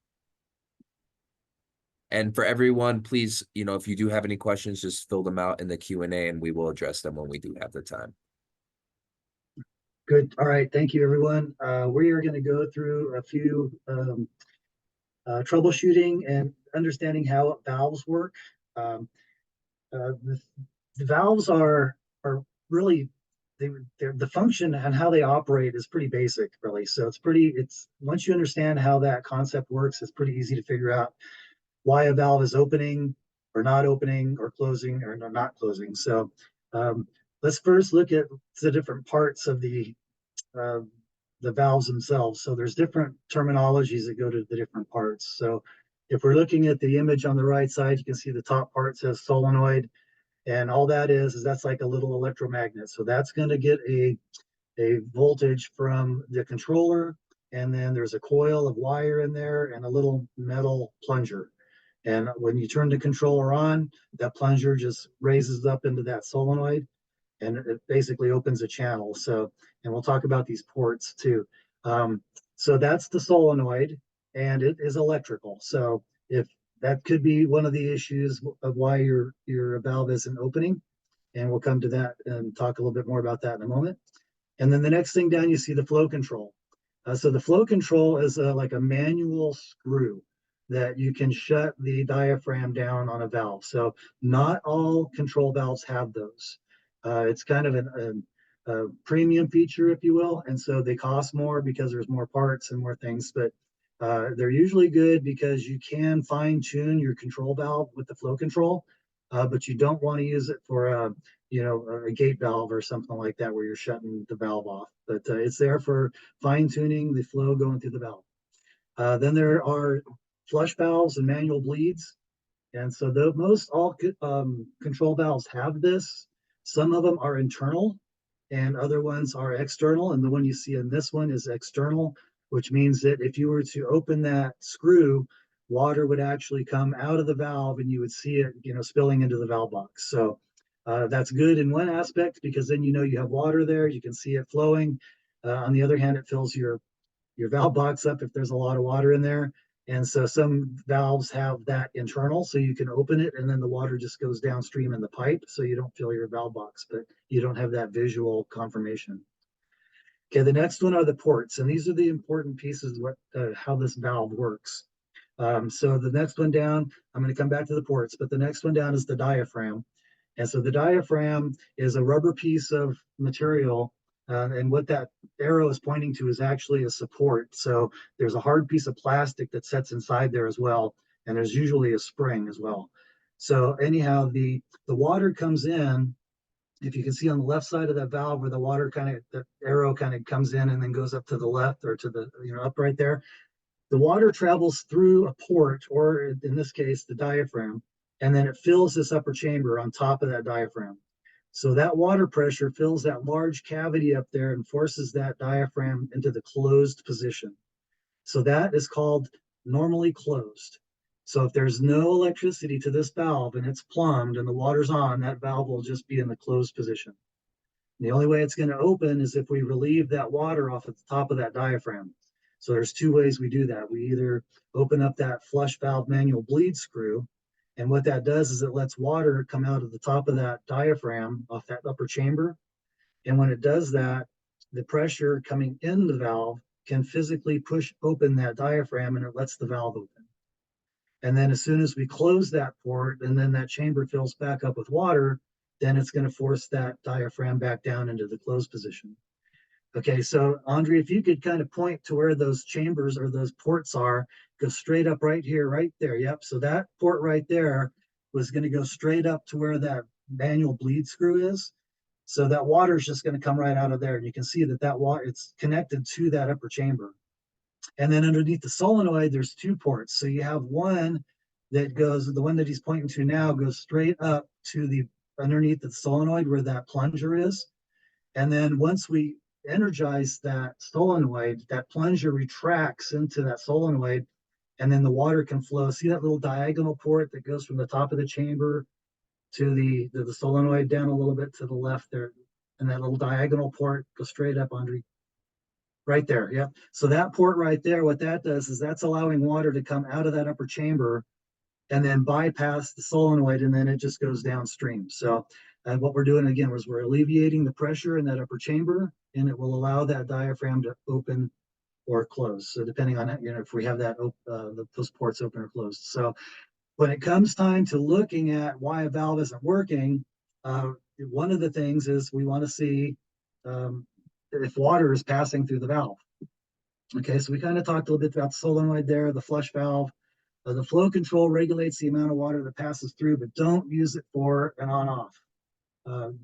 And for everyone, please, if you do have any questions, just fill them out in the Q&A, and we will address them when we do have the time. Good. All right. Thank you, everyone. We are going to go through a few troubleshooting and understanding how valves work. The valves are really, the function and how they operate is pretty basic, really. So it's once you understand how that concept works, it's pretty easy to figure out why a valve is opening or not opening, or closing or not closing. So let's first look at the different parts of the valves themselves. So there's different terminologies that go to the different parts. So if we're looking at the image on the right side, you can see the top part says solenoid. And all that is that's like a little electromagnet. So that's going to get a voltage from the controller, and then there's a coil of wire in there and a little metal plunger. And when you turn the controller on, that plunger just raises up into that solenoid, and it basically opens a channel. So, and we'll talk about these ports too. So that's the solenoid, and it is electrical. So if that could be one of the issues of why your valve isn't opening, and we'll come to that and talk a little bit more about that in a moment. And then the next thing down, you see the flow control. So the flow control is like a manual screw that you can shut the diaphragm down on a valve. So not all control valves have those. It's kind of a premium feature, if you will. And so they cost more because there's more parts and more things, but they're usually good because you can fine tune your control valve with the flow control, but you don't want to use it for a gate valve or something like that where you're shutting the valve off. But it's there for fine tuning the flow going through the valve. Then there are flush valves and manual bleeds. And so most all control valves have this. Some of them are internal and other ones are external. And the one you see in this one is external, which means that if you were to open that screw, water would actually come out of the valve and you would see it, spilling into the valve box. So that's good in one aspect because then you have water there, you can see it flowing. On the other hand, it fills your valve box up if there's a lot of water in there. And so some valves have that internal, so you can open it and then the water just goes downstream in the pipe, so you don't fill your valve box, but you don't have that visual confirmation. Okay, the next one are the ports, and these are the important pieces of how this valve works. So the next one down, I'm going to come back to the ports, but the next one down is the diaphragm. And so the diaphragm is a rubber piece of material, and what that arrow is pointing to is actually a support. So there's a hard piece of plastic that sits inside there as well, and there's usually a spring as well. So anyhow, the water comes in. If you can see on the left side of that valve where the arrow kind of comes in and then goes up to the left or to the, up right there, the water travels through a port, or in this case, the diaphragm, and then it fills this upper chamber on top of that diaphragm. So that water pressure fills that large cavity up there and forces that diaphragm into the closed position. So that is called normally closed. So if there's no electricity to this valve and it's plumbed and the water's on, that valve will just be in the closed position. The only way it's going to open is if we relieve that water off at the top of that diaphragm. So there's two ways we do that. We either open up that flush valve manual bleed screw, and what that does is it lets water come out of the top of that diaphragm off that upper chamber. And when it does that, the pressure coming in the valve can physically push open that diaphragm and it lets the valve open. And then as soon as we close that port and then that chamber fills back up with water, then it's going to force that diaphragm back down into the closed position. Okay, so Andre, if you could kind of point to where those chambers or those ports are, go straight up right here, right there. Yep, so that port right there was going to go straight up to where that manual bleed screw is. So that water is just going to come right out of there. And you can see that water, it's connected to that upper chamber. And then underneath the solenoid, there's two ports. So you have one that goes, the one that he's pointing to now goes straight up to the underneath the solenoid where that plunger is. And then once we energize that solenoid, that plunger retracts into that solenoid, and then the water can flow. See that little diagonal port that goes from the top of the chamber to the solenoid down a little bit to the left there, and that little diagonal port goes straight up, Andre. Right there, yep. So that port right there, what that does is that's allowing water to come out of that upper chamber and then bypass the solenoid, and then it just goes downstream. So what we're doing again is we're alleviating the pressure in that upper chamber, and it will allow that diaphragm to open or close. So depending on if we have that those ports open or closed. So when it comes time to looking at why a valve isn't working, one of the things is we want to see if water is passing through the valve. Okay, so we kind of talked a little bit about the solenoid there, the flush valve. The flow control regulates the amount of water that passes through, but don't use it for an on-off.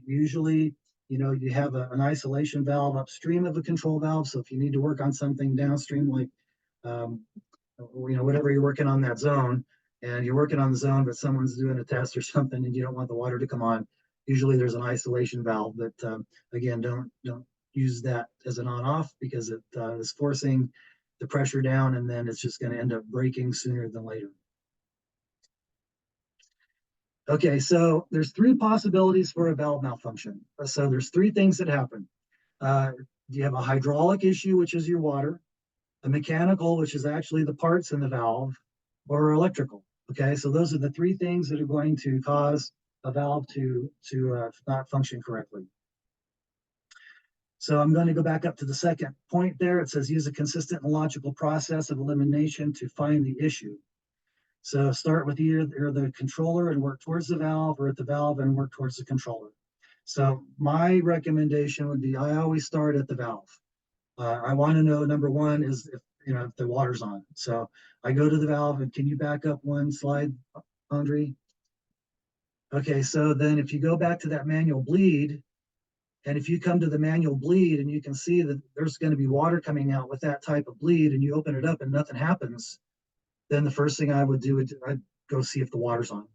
Usually, you have an isolation valve upstream of a control valve. So if you need to work on something downstream, like, whatever you're working on that zone, and you're working on the zone, but someone's doing a test or something, and you don't want the water to come on, usually there's an isolation valve, but again, don't use that as an on-off because it is forcing the pressure down, and then it's just going to end up breaking sooner than later. Okay, so there's three possibilities for a valve malfunction. So there's three things that happen. You have a hydraulic issue, which is your water, a mechanical, which is actually the parts in the valve, or electrical. Okay, so those are the three things that are going to cause a valve to not function correctly. So I'm going to go back up to the second point there. It says use a consistent and logical process of elimination to find the issue. So start with either the controller and work towards the valve, or at the valve and work towards the controller. So my recommendation would be I always start at the valve. I want to know, number one, is if the water's on. So I go to the valve, and can you back up one slide, Andre? Okay, so then if you go back to that manual bleed, and if you come to the manual bleed and you can see that there's going to be water coming out with that type of bleed, and you open it up and nothing happens, then the first thing I would do is I'd go see if the water's on.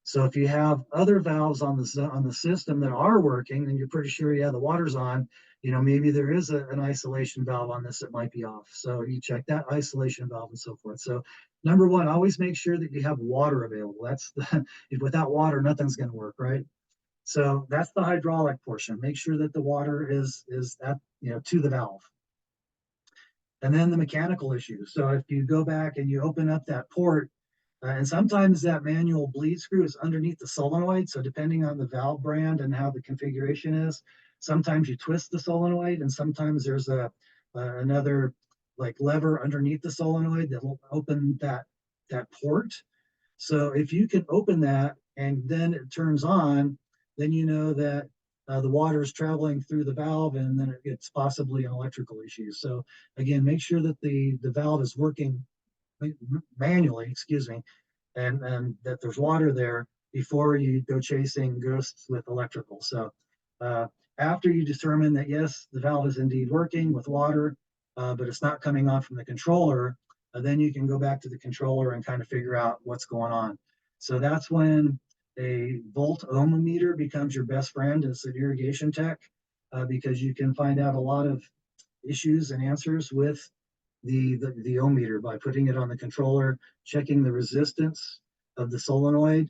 So if you have other valves on the system that are working, and you're pretty sure, yeah, the water's on, maybe there is an isolation valve on this that might be off. So you check that isolation valve and so forth. So number one, always make sure that you have water available. That's without water, nothing's going to work, right? So that's the hydraulic portion. Make sure that the water is at, to the valve. And then the mechanical issue. So if you go back and you open up that port, and sometimes that manual bleed screw is underneath the solenoid. So depending on the valve brand and how the configuration is, sometimes you twist the solenoid, and sometimes there's another like lever underneath the solenoid that will open that port. So if you can open that and then it turns on, then you know that the water is traveling through the valve, and then it's possibly an electrical issue. So again, make sure that the valve is working manually, excuse me, and that there's water there before you go chasing ghosts with electrical. So after you determine that, yes, the valve is indeed working with water, but it's not coming on from the controller, then you can go back to the controller and kind of figure out what's going on. So that's when a volt ohmmeter becomes your best friend as an irrigation tech, because you can find out a lot of issues and answers with the ohm meter by putting it on the controller, checking the resistance of the solenoid,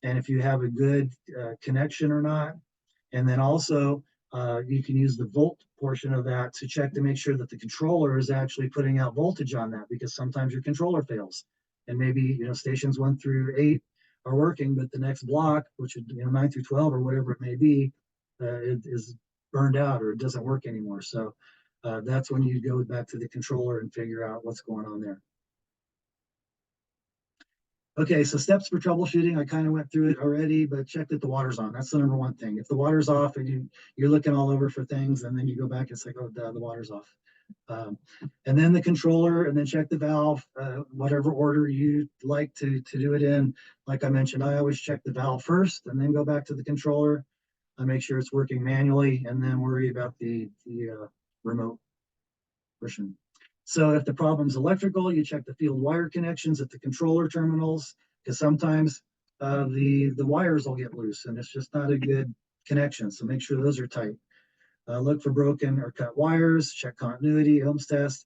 and if you have a good connection or not. And then also you can use the volt portion of that to check to make sure that the controller is actually putting out voltage on that, because sometimes your controller fails, and maybe stations 1 through 8 are working, but the next block, which is 9 through 12 or whatever it may be, it is burned out or it doesn't work anymore. So that's when you go back to the controller and figure out what's going on there. Okay, so steps for troubleshooting, I kind of went through it already, but check that the water's on. That's the number one thing. If the water's off and you're looking all over for things, and then you go back and say, oh, the water's off. And then the controller, and then check the valve, whatever order you like to do it in. Like I mentioned, I always check the valve first and then go back to the controller. I make sure it's working manually, and then worry about the remote portion. So if the problem's electrical, you check the field wire connections at the controller terminals, because sometimes the wires will get loose and it's just not a good connection. So make sure those are tight. Look for broken or cut wires, check continuity, ohms test.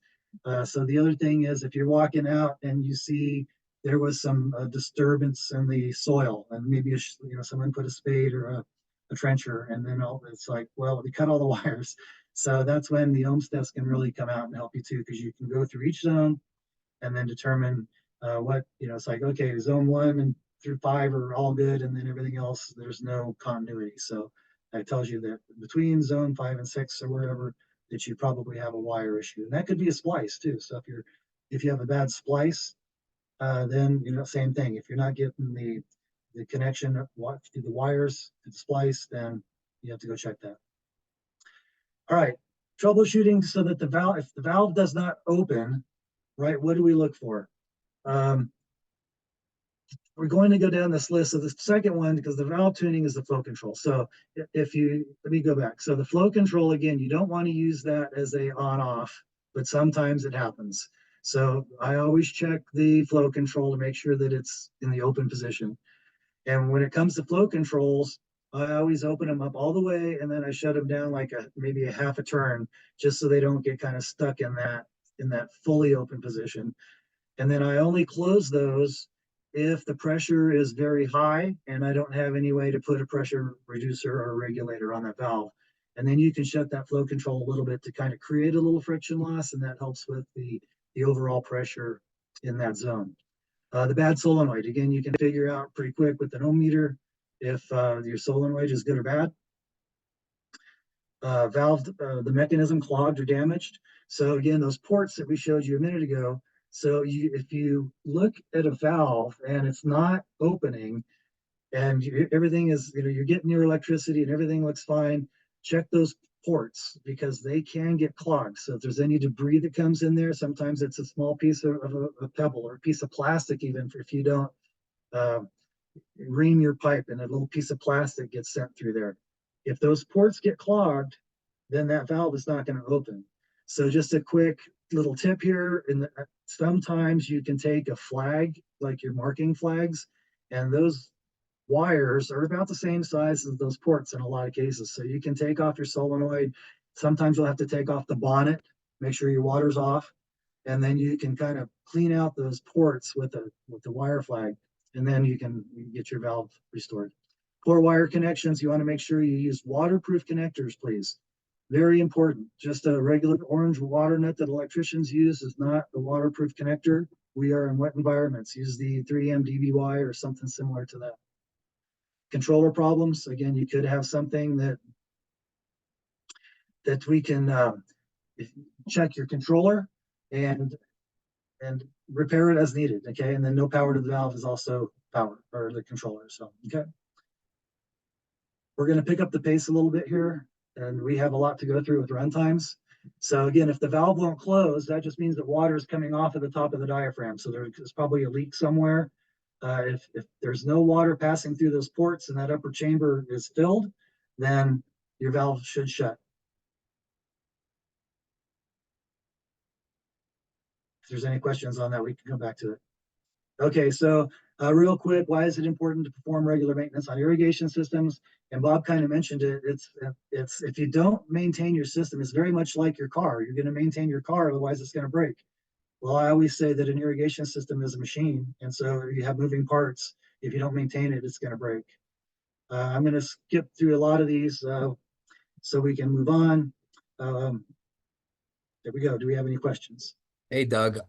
So the other thing is, if you're walking out and you see there was some disturbance in the soil, and maybe someone put a spade or a trencher, and then it's like, well, we cut all the wires. So that's when the ohms test can really come out and help you too, because you can go through each zone and then determine what, it's like, okay, zone 1 and through 5 are all good, and then everything else, there's no continuity. So that tells you that between zone 5 and 6 or wherever, that you probably have a wire issue. And that could be a splice too. So if you have a bad splice, then same thing. If you're not getting the connection through the wires to the splice, then you have to go check that. All right, troubleshooting so that if the valve does not open, right, what do we look for? We're going to go down this list of the second one, because the valve tuning is the flow control. So let me go back. So the flow control, again, you don't want to use that as a on-off, but sometimes it happens. So I always check the flow control to make sure that it's in the open position. And when it comes to flow controls, I always open them up all the way and then I shut them down like maybe a half a turn, just so they don't get kind of stuck in that fully open position. And then I only close those if the pressure is very high and I don't have any way to put a pressure reducer or regulator on that valve. And then you can shut that flow control a little bit to kind of create a little friction loss, and that helps with the overall pressure in that zone. The bad solenoid, again, you can figure out pretty quick with an ohm meter if your solenoid is good or bad. Valve, the mechanism clogged or damaged. So again, those ports that we showed you a minute ago. So if you look at a valve and it's not opening, and everything is, you're getting your electricity and everything looks fine, check those ports because they can get clogged. So if there's any debris that comes in there, sometimes it's a small piece of a pebble or a piece of plastic, even if you don't ream your pipe and a little piece of plastic gets sent through there. If those ports get clogged, then that valve is not going to open. So just a quick little tip here, sometimes you can take a flag, like your marking flags, and those wires are about the same size as those ports in a lot of cases. So you can take off your solenoid. Sometimes you'll have to take off the bonnet, make sure your water's off, and then you can kind of clean out those ports with the wire flag, and then you can get your valve restored. Poor wire connections, you want to make sure you use waterproof connectors, please. Very important. Just a regular orange water nut that electricians use is not a waterproof connector. We are in wet environments. Use the 3M DBY or something similar to that. Controller problems, again, you could have something that we can check your controller and repair it as needed, okay? And then no power to the valve is also power, or the controller, so, okay. We're gonna pick up the pace a little bit here, and we have a lot to go through with run times. So again, if the valve won't close, that just means that water is coming off at the top of the diaphragm. So there's probably a leak somewhere. If there's no water passing through those ports and that upper chamber is filled, then your valve should shut. If there's any questions on that, we can come back to it. Okay, so real quick, why is it important to perform regular maintenance on irrigation systems? And Bob kind of mentioned it. It's if you don't maintain your system, it's very much like your car. You're going to maintain your car, otherwise it's going to break. Well, I always say that an irrigation system is a machine, and so you have moving parts. If you don't maintain it, it's going to break. I'm going to skip through a lot of these so we can move on. There we go. Do we have any questions? Hey, Doug.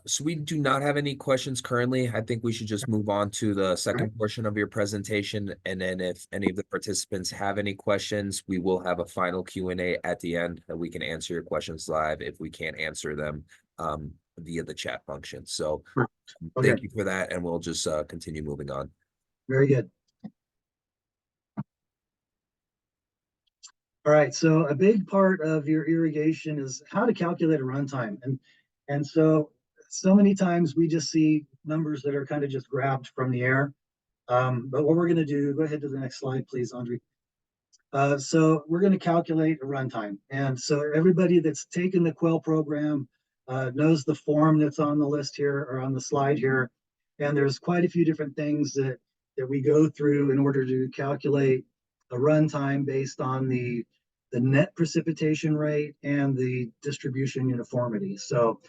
So we do not have any questions currently. I think we should just move on to the second portion of your presentation. And then if any of the participants have any questions, we will have a final Q&A at the end that we can answer your questions live if we can't answer them via the chat function. So thank you for that, and we'll just continue moving on. Very good. All right, so a big part of your irrigation is how to calculate a runtime. And so many times we just see numbers that are kind of just grabbed from the air. But what we're going to do, go ahead to the next slide, please, Andre. So we're going to calculate a runtime. And so everybody that's taken the Quell program knows the form that's on the list here or on the slide here. And there's quite a few different things that we go through in order to calculate a runtime based on the net precipitation rate and the distribution uniformity. So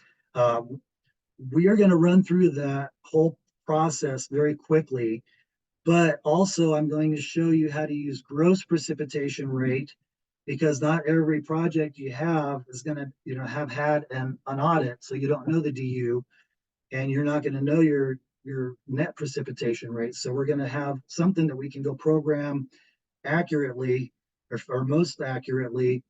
we are going to run through that whole process very quickly, but also I'm going to show you how to use gross precipitation rate, because not every project you have is going to have had an audit, so you don't know the DU and you're not going to know your net precipitation rate. So we're going to have something that we can go program accurately or most accurately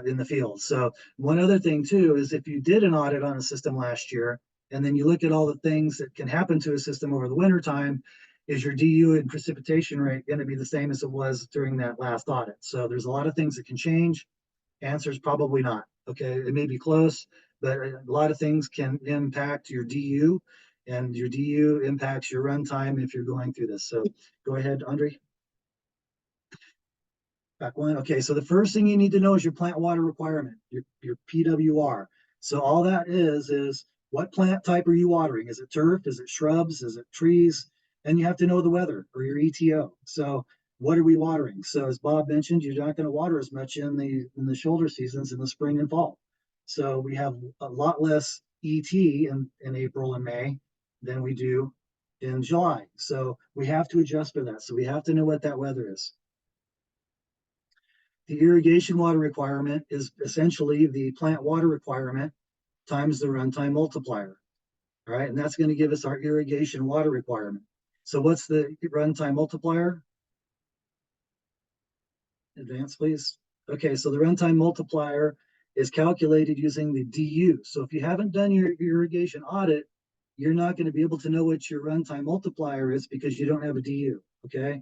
in the field. So one other thing too is if you did an audit on a system last year and then you look at all the things that can happen to a system over the winter time, is your DU and precipitation rate going to be the same as it was during that last audit? So there's a lot of things that can change. Answer is probably not. Okay, it may be close, but a lot of things can impact your DU, and your DU impacts your runtime if you're going through this. So go ahead, Andre. Back one. Okay, so the first thing you need to know is your plant water requirement, your PWR. So all that is what plant type are you watering? Is it turf? Is it shrubs? Is it trees? And you have to know the weather or your ETO. So what are we watering? So as Bob mentioned, you're not going to water as much in the shoulder seasons in the spring and fall. So we have a lot less ET in April and May than we do in July. So we have to adjust for that. So we have to know what that weather is. The irrigation water requirement is essentially the plant water requirement times the runtime multiplier. All right, and that's going to give us our irrigation water requirement. So what's the runtime multiplier? Advance, please. Okay, so the runtime multiplier is calculated using the DU. So if you haven't done your irrigation audit, you're not going to be able to know what your runtime multiplier is because you don't have a DU, okay?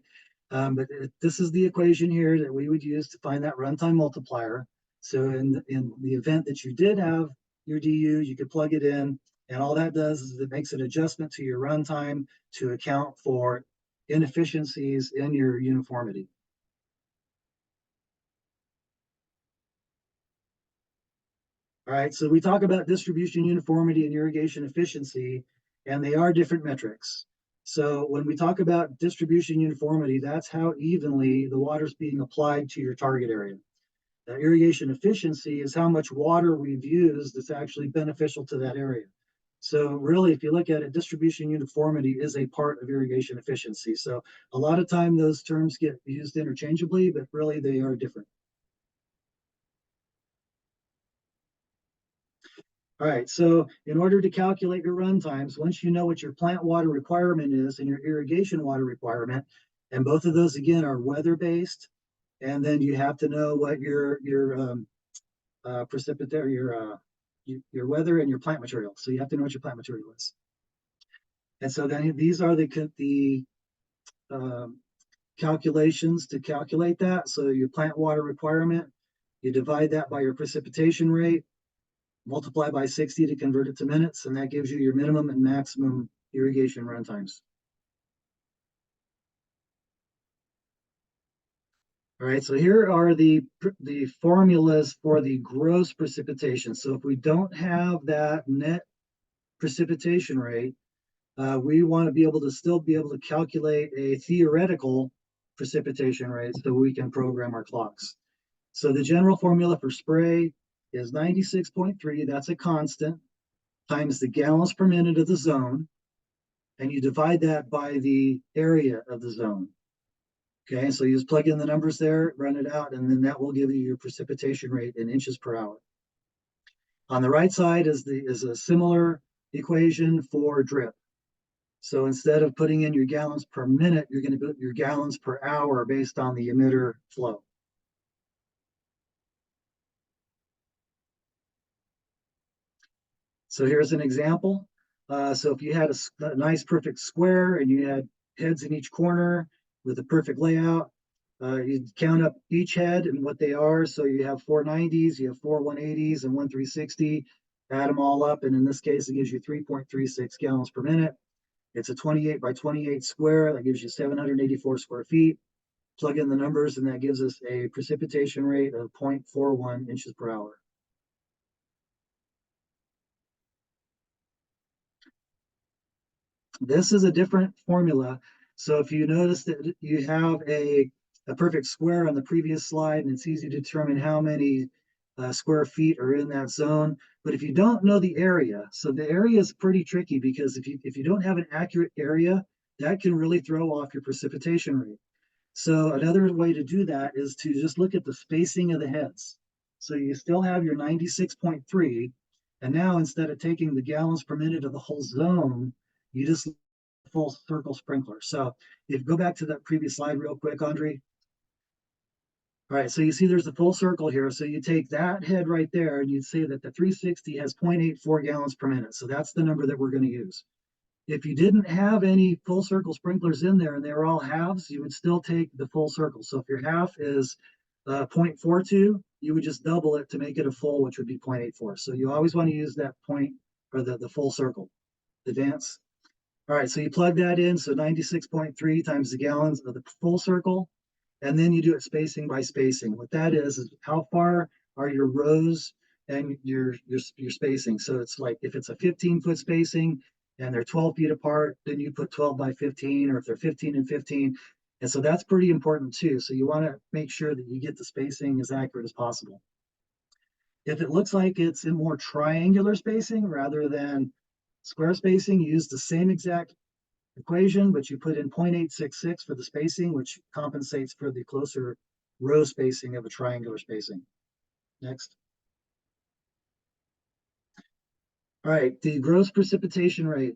But this is the equation here that we would use to find that runtime multiplier. So in the event that you did have your DU, you could plug it in, and all that does is it makes an adjustment to your runtime to account for inefficiencies in your uniformity. All right, so we talk about distribution uniformity and irrigation efficiency, and they are different metrics. So when we talk about distribution uniformity, that's how evenly the water's being applied to your target area. The irrigation efficiency is how much water we've used that's actually beneficial to that area. So really, if you look at it, distribution uniformity is a part of irrigation efficiency. So a lot of time those terms get used interchangeably, but really they are different. All right, so in order to calculate your run times, once you know what your plant water requirement is and your irrigation water requirement, and both of those again are weather-based, and then you have to know what your precipitate, your weather and your plant material. So you have to know what your plant material is. And so then these are the calculations to calculate that. So your plant water requirement, you divide that by your precipitation rate, multiply by 60 to convert it to minutes, and that gives you your minimum and maximum irrigation run times. All right, so here are the formulas for the gross precipitation. So if we don't have that net precipitation rate, we want to be able to still be able to calculate a theoretical precipitation rate so we can program our clocks. So the general formula for spray is 96.3, that's a constant, times the gallons per minute of the zone, and you divide that by the area of the zone. Okay, so you just plug in the numbers there, run it out, and then that will give you your precipitation rate in inches per hour. On the right side is a similar equation for drip. So instead of putting in your gallons per minute, you're going to put your gallons per hour based on the emitter flow. So here's an example. So if you had a nice perfect square and you had heads in each corner with a perfect layout, you'd count up each head and what they are. So you have 4 90s, you have 4 180s and 1 360, add them all up. And in this case, it gives you 3.36 gallons per minute. It's a 28 by 28 square. That gives you 784 square feet. Plug in the numbers and that gives us a precipitation rate of 0.41 inches per hour. This is a different formula. So if you notice that you have a perfect square on the previous slide, and it's easy to determine how many square feet are in that zone. But if you don't know the area, so the area is pretty tricky because if you don't have an accurate area, that can really throw off your precipitation rate. So another way to do that is to just look at the spacing of the heads. So you still have your 96.3, and now instead of taking the gallons per minute of the whole zone, you just full circle sprinkler. So if you go back to that previous slide real quick, Andre. All right, so you see there's a full circle here. So you take that head right there and you'd say that the 360 has 0.84 gallons per minute. So that's the number that we're going to use. If you didn't have any full circle sprinklers in there and they were all halves, you would still take the full circle. So if your half is 0.42, you would just double it to make it a full, which would be 0.84. So you always want to use that point or the full circle. Advance. All right, so you plug that in. So 96.3 times the gallons of the full circle. And then you do it spacing by spacing. What that is how far are your rows and your spacing. So it's like if it's a 15-foot spacing and they're 12 feet apart, then you put 12 by 15, or if they're 15 and 15. And so that's pretty important too. So you want to make sure that you get the spacing as accurate as possible. If it looks like it's in more triangular spacing rather than square spacing, use the same exact equation, but you put in 0.866 for the spacing, which compensates for the closer row spacing of a triangular spacing. Next. All right, the gross precipitation rate.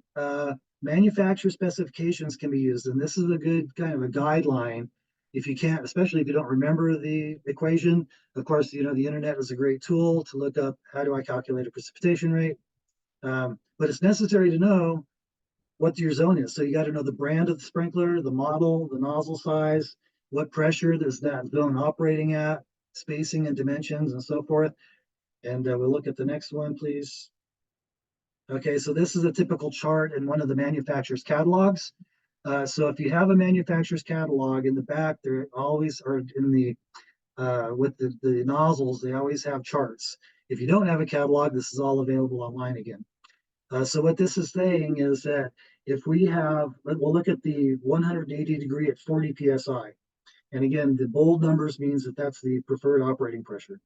Manufacturer specifications can be used, and this is a good kind of a guideline. If you can't, especially if you don't remember the equation, of course, the internet is a great tool to look up how do I calculate a precipitation rate. But it's necessary to know what your zone is. So you got to know the brand of the sprinkler, the model, the nozzle size, what pressure is that zone operating at, spacing and dimensions and so forth. And we'll look at the next one, please. Okay, so this is a typical chart in one of the manufacturer's catalogs. So if you have a manufacturer's catalog in the back, there always are in the with the nozzles, they always have charts. If you don't have a catalog, this is all available online again. So what this is saying is that if we have, we'll look at the 180 degree at 40 psi. And again, the bold numbers means that that's the preferred operating pressure.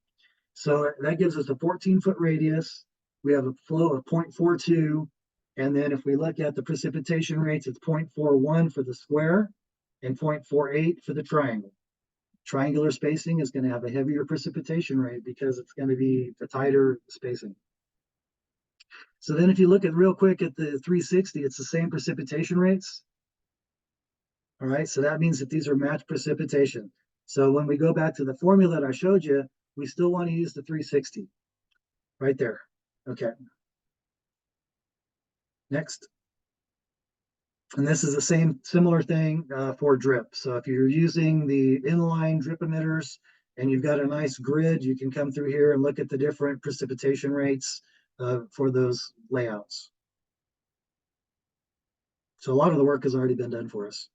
So that gives us a 14-foot radius. We have a flow of 0.42. And then if we look at the precipitation rates, it's 0.41 for the square and 0.48 for the triangle. Triangular spacing is going to have a heavier precipitation rate because it's going to be a tighter spacing. So then if you look at real quick at the 360, it's the same precipitation rates. All right, so that means that these are matched precipitation. So when we go back to the formula that I showed you, we still want to use the 360 right there. Okay. Next. And this is the same similar thing for drip. So if you're using the inline drip emitters and you've got a nice grid, you can come through here and look at the different precipitation rates for those layouts. So a lot of the work has already been done for us.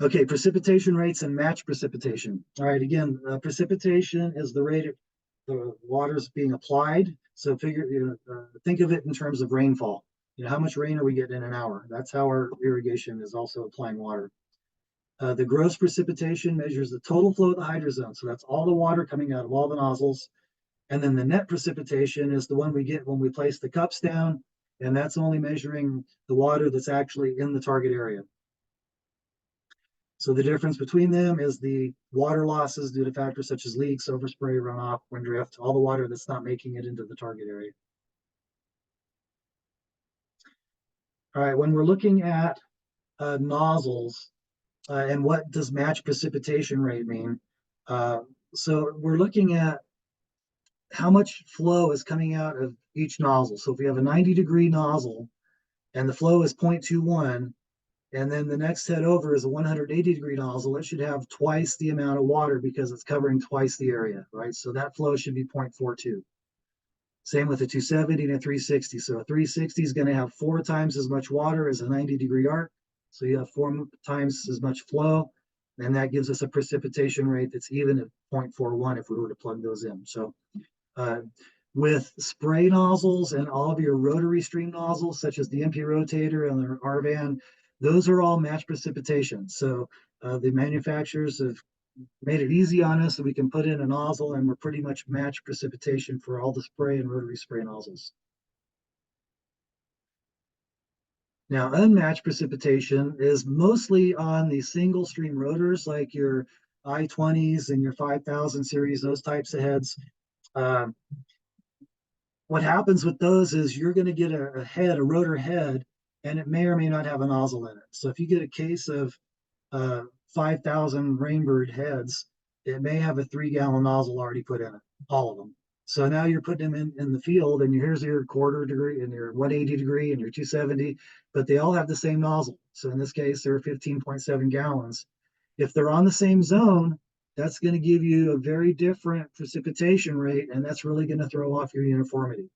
Okay, precipitation rates and match precipitation. All right, again, precipitation is the rate the water's being applied. So think of it in terms of rainfall. How much rain are we getting in an hour? That's how our irrigation is also applying water. The gross precipitation measures the total flow of the hydrozone. So that's all the water coming out of all the nozzles. And then the net precipitation is the one we get when we place the cups down. And that's only measuring the water that's actually in the target area. So the difference between them is the water losses due to factors such as leaks, overspray, runoff, wind drift, all the water that's not making it into the target area. All right, when we're looking at nozzles and what does match precipitation rate mean? So we're looking at how much flow is coming out of each nozzle. So if we have a 90-degree nozzle and the flow is 0.21, and then the next head over is a 180-degree nozzle, it should have twice the amount of water because it's covering twice the area, right? So that flow should be 0.42. Same with a 270 and a 360. So a 360 is going to have 4 times as much water as a 90-degree arc. So you have 4 times as much flow. And that gives us a precipitation rate that's even at 0.41 if we were to plug those in. So with spray nozzles and all of your rotary stream nozzles, such as the MP rotator and the RVAN, those are all match precipitation. So the manufacturers have made it easy on us so we can put in a nozzle and we're pretty much match precipitation for all the spray and rotary spray nozzles. Now, unmatched precipitation is mostly on the single stream rotors like your I-20s and your 5000 series, those types of heads. What happens with those is you're going to get a rotor head, and it may or may not have a nozzle in it. So if you get a case of 5,000 Rainbird heads, it may have a 3-gallon nozzle already put in it, all of them. So now you're putting them in the field, and here's your 1/4 degree and your 180 degree and your 270, but they all have the same nozzle. So in this case, they're 15.7 gallons. If they're on the same zone, that's going to give you a very different precipitation rate, and that's really going to throw off your uniformity.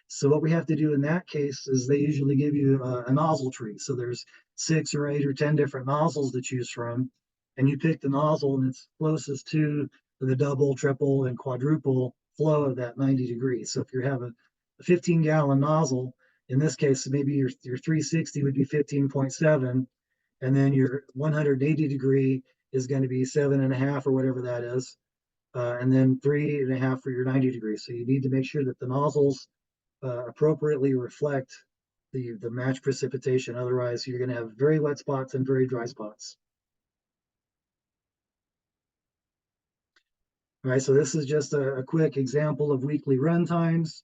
So what we have to do in that case is they usually give you a nozzle tree. So there's 6 or 8 or 10 different nozzles to choose from, and you pick the nozzle and it's closest to the double, triple, and quadruple flow of that 90 degrees. So if you have a 15-gallon nozzle, in this case, maybe your 360 would be 15.7, And then your 180 degree is going to be 7.5 or whatever that is. And then 3.5 for your 90 degrees. So you need to make sure that the nozzles appropriately reflect the match precipitation. Otherwise, you're going to have very wet spots and very dry spots. All right, so this is just a quick example of weekly run times.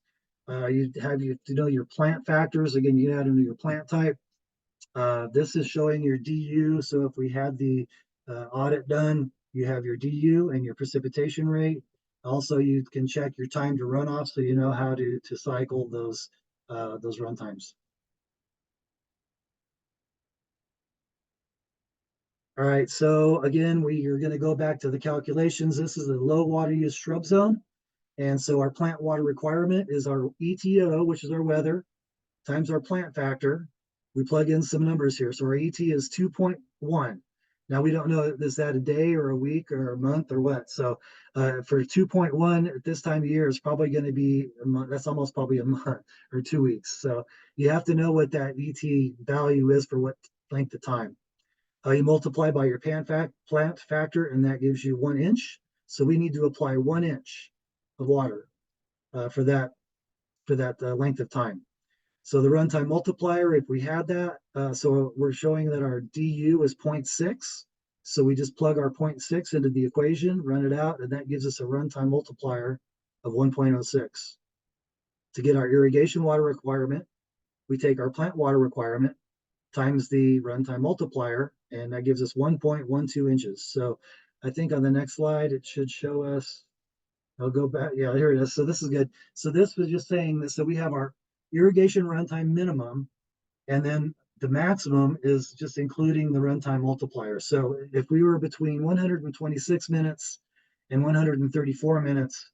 You to know your plant factors. Again, you add into your plant type. This is showing your DU. So if we had the audit done, you have your DU and your precipitation rate. Also, you can check your time to runoff, so you know how to cycle those run times. All right, so again, we are going to go back to the calculations. This is a low water use shrub zone. And so our plant water requirement is our ETO, which is our weather, times our plant factor. We plug in some numbers here. So our ET is 2.1. Now we don't know, is that a day or a week or a month or what? So for 2.1 at this time of year, it's probably going to be a month. That's almost probably a month or 2 weeks. So you have to know what that ET value is for what length of time. You multiply by your plant factor, and that gives you 1 inch. So we need to apply 1 inch of water for that length of time. So the runtime multiplier, if we had that, so we're showing that our DU is 0.6. So we just plug our 0.6 into the equation, run it out, and that gives us a runtime multiplier of 1.06. To get our irrigation water requirement, we take our plant water requirement times the runtime multiplier, and that gives us 1.12 inches. So I think on the next slide, it should show us, I'll go back. Yeah, here it is. So this is good. So this was just saying that, so we have our irrigation runtime minimum, and then the maximum is just including the runtime multiplier. So if we were between 126 minutes and 134 minutes,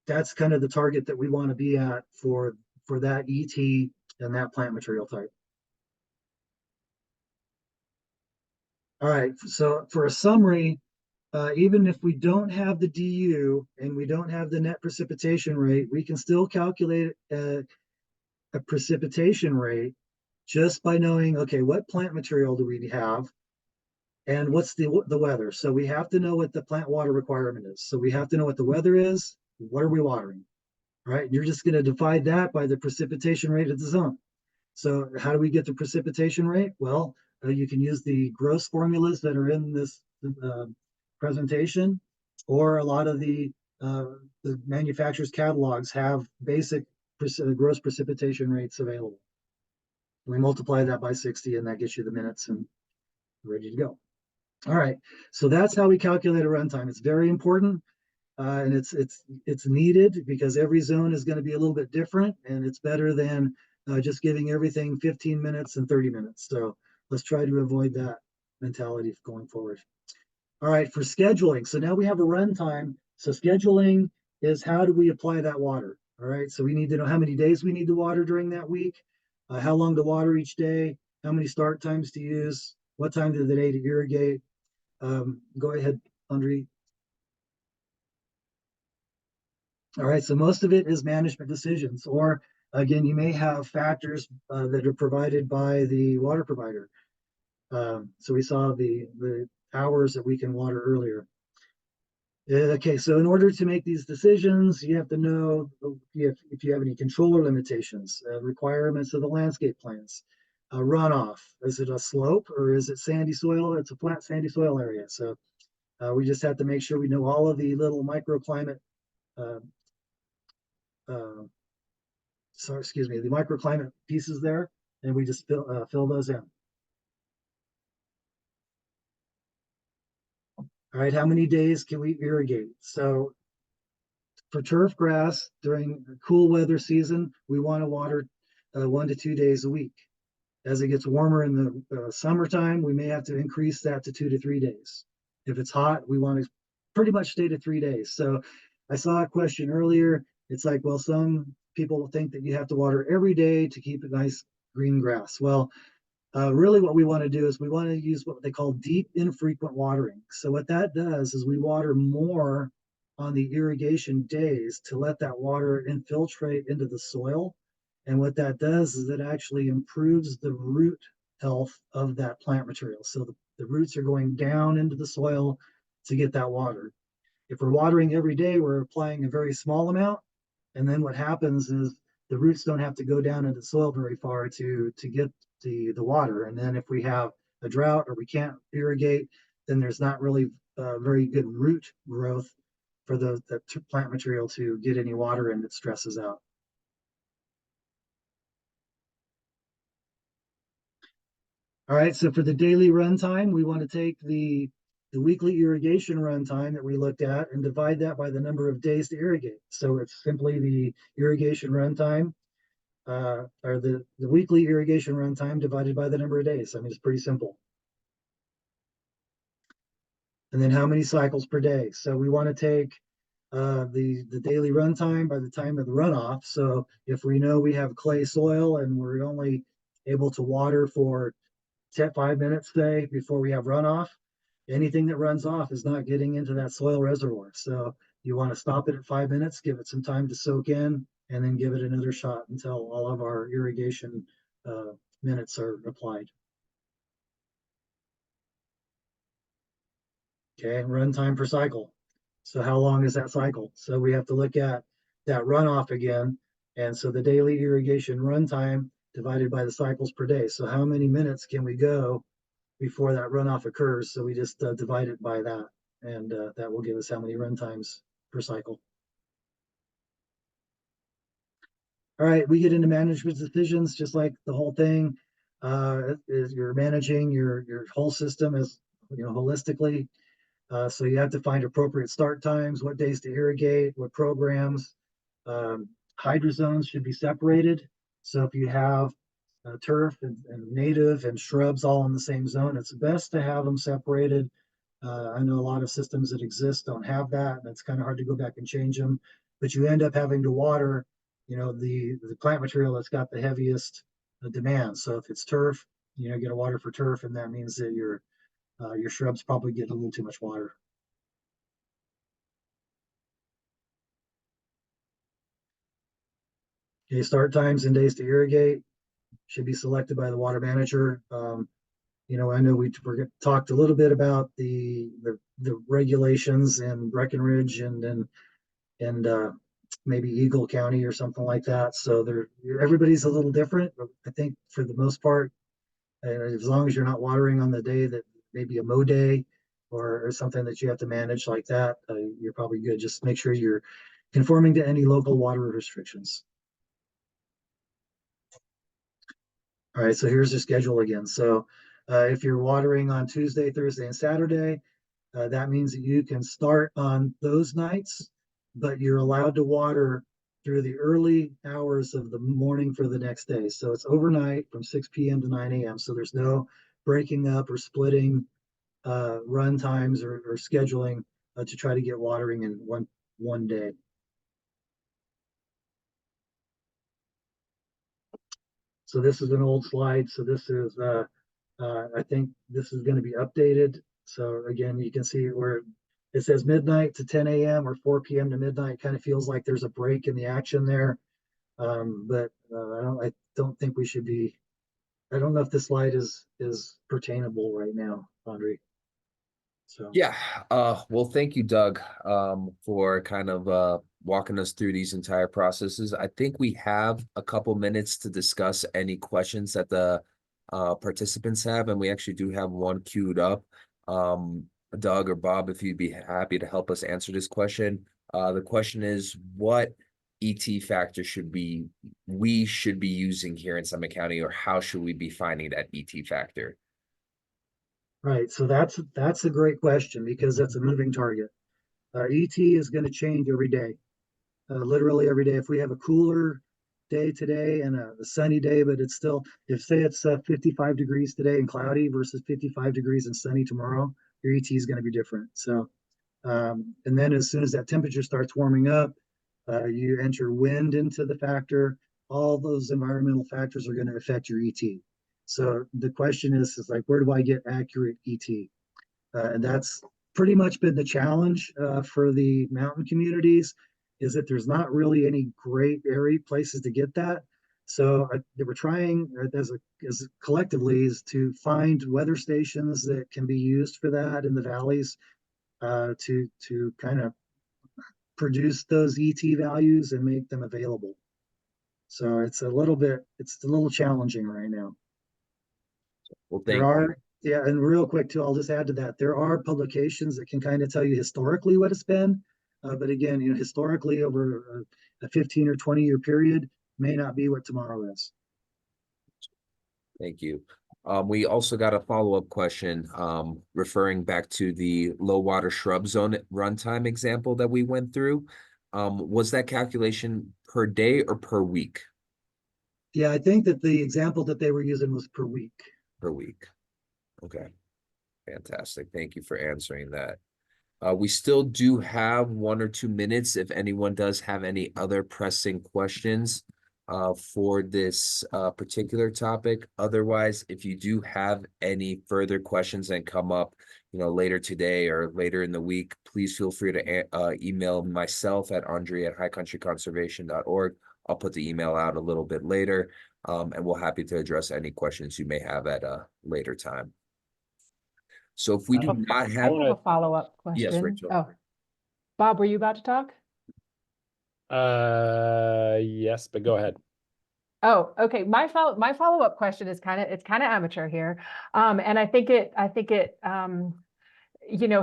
that's kind of the target that we want to be at for that ET and that plant material type. All right, so for a summary, even if we don't have the DU and we don't have the net precipitation rate, we can still calculate a precipitation rate just by knowing, okay, what plant material do we have and what's the weather. So we have to know what the plant water requirement is. So we have to know what the weather is. What are we watering? Right? You're just going to divide that by the precipitation rate of the zone. So how do we get the precipitation rate? Well, you can use the gross formulas that are in this presentation, or a lot of the manufacturer's catalogs have basic gross precipitation rates available. We multiply that by 60, and that gets you the minutes and ready to go. All right, so that's how we calculate a runtime. It's very important, and it's needed because every zone is going to be a little bit different, and it's better than just giving everything 15 minutes and 30 minutes. So let's try to avoid that mentality going forward. All right, for scheduling. So now we have a runtime. So scheduling is how do we apply that water? All right, so we need to know how many days we need to water during that week, how long to water each day, how many start times to use, what time of the day to irrigate. Go ahead, Andre. All right, so most of it is management decisions, or again, you may have factors that are provided by the water provider. So we saw the hours that we can water earlier. Okay, so in order to make these decisions, you have to know if you have any controller limitations, requirements of the landscape plans, runoff. Is it a slope or is it sandy soil? It's a flat sandy soil area. So we just have to make sure we know all of the little microclimate, the microclimate pieces there, and we just fill those in. All right, how many days can we irrigate? So for turf grass during cool weather season, we want to water 1 to 2 days a week. As it gets warmer in the summertime, we may have to increase that to 2 to 3 days. If it's hot, we want to pretty much stay to 3 days. So I saw a question earlier. It's like, well, some people think that you have to water every day to keep a nice green grass. Well, really what we want to do is we want to use what they call deep infrequent watering. So what that does is we water more on the irrigation days to let that water infiltrate into the soil. And what that does is it actually improves the root health of that plant material. So the roots are going down into the soil to get that water. If we're watering every day, we're applying a very small amount. And then what happens is the roots don't have to go down into the soil very far to get the water. And then if we have a drought or we can't irrigate, then there's not really very good root growth for the plant material to get any water, and it stresses out. All right, so for the daily runtime, we want to take the weekly irrigation runtime that we looked at and divide that by the number of days to irrigate. So it's simply the irrigation runtime, or the weekly irrigation runtime divided by the number of days. I mean, it's pretty simple. And then how many cycles per day? So we want to take the daily runtime by the time of the runoff. So if we know we have clay soil and we're only able to water for 5 minutes, say, before we have runoff, anything that runs off is not getting into that soil reservoir. So you want to stop it at 5 minutes, give it some time to soak in, and then give it another shot until all of our irrigation minutes are applied. Okay, runtime per cycle. So how long is that cycle? So we have to look at that runoff again. And so the daily irrigation runtime divided by the cycles per day. So how many minutes can we go before that runoff occurs? So we just divide it by that, and that will give us how many run times per cycle. All right, we get into management decisions, just like the whole thing is you're managing your whole system as holistically. So you have to find appropriate start times, what days to irrigate, what programs. Hydrozones should be separated. So if you have turf and native and shrubs all in the same zone, it's best to have them separated. I know a lot of systems that exist don't have that, and it's kind of hard to go back and change them. But you end up having to water, the plant material that's got the heaviest demand. So if it's turf, get a water for turf, and that means that your shrubs probably get a little too much water. Okay, start times and days to irrigate should be selected by the water manager. I know we talked a little bit about the regulations in Breckenridge and maybe Eagle County or something like that. So everybody's a little different, but I think for the most part, as long as you're not watering on the day that maybe a mow day or something that you have to manage like that, you're probably good. Just make sure you're conforming to any local water restrictions. All right, so here's the schedule again. So if you're watering on Tuesday, Thursday, and Saturday, that means that you can start on those nights, but you're allowed to water through the early hours of the morning for the next day. So it's overnight from 6 p.m. to 9 a.m. So there's no breaking up or splitting run times or scheduling to try to get watering in one day. So this is an old slide. So this is, I think this is going to be updated. So again, you can see where it says midnight to 10 a.m. or 4 p.m. to midnight. Kind of feels like there's a break in the action there. But I don't think we should be, I don't know if this slide is pertainable right now, Andre. So Yeah, well, thank you, Doug, for kind of walking us through these entire processes. I think we have a couple minutes to discuss any questions that the participants have, and we actually do have one queued up. Doug or Bob, if you'd be happy to help us answer this question. The question is, what ET factor we should be using here in Summit County, or how should we be finding that ET factor? right, so that's a great question because that's a moving target. ET is going to change every day, literally every day. If we have a cooler day today and a sunny day, but it's still, if say it's 55 degrees today and cloudy versus 55 degrees and sunny tomorrow, your ET is going to be different. So, and then as soon as that temperature starts warming up, you enter wind into the factor. All those environmental factors are going to affect your ET. So the question is like, where do I get accurate ET? And that's pretty much been the challenge for the mountain communities, is that there's not really any great area places to get that. So they were trying as collectively is to find weather stations that can be used for that in the valleys to kind of produce those ET values and make them available. So it's a little challenging right now. Well, There thank you. are, yeah, and real quick too, I'll just add to that. There are publications that can kind of tell you historically what it's been. But again, historically over a 15 or 20-year period may not be what tomorrow is. Thank you. We also got a follow-up question, referring back to the low water shrub zone runtime example that we went through. Was that calculation per day or per week? Yeah, I think that the example that they were using was per week. Per week. Okay. Fantastic. Thank you for answering that. We still do have 1 or 2 minutes if anyone does have any other pressing questions for this particular topic. Otherwise, if you do have any further questions that come up, later today or later in the week, please feel free to email myself at andre@highcountryconservation.org. I'll put the email out a little bit later, and we're happy to address any questions you may have at a later time. So if we do not I have, have a follow-up yes, question. Rachel. Oh, Bob, were you about to talk? Yes, but go ahead. Oh, okay. My follow-up question is kind of amateur here. And I think it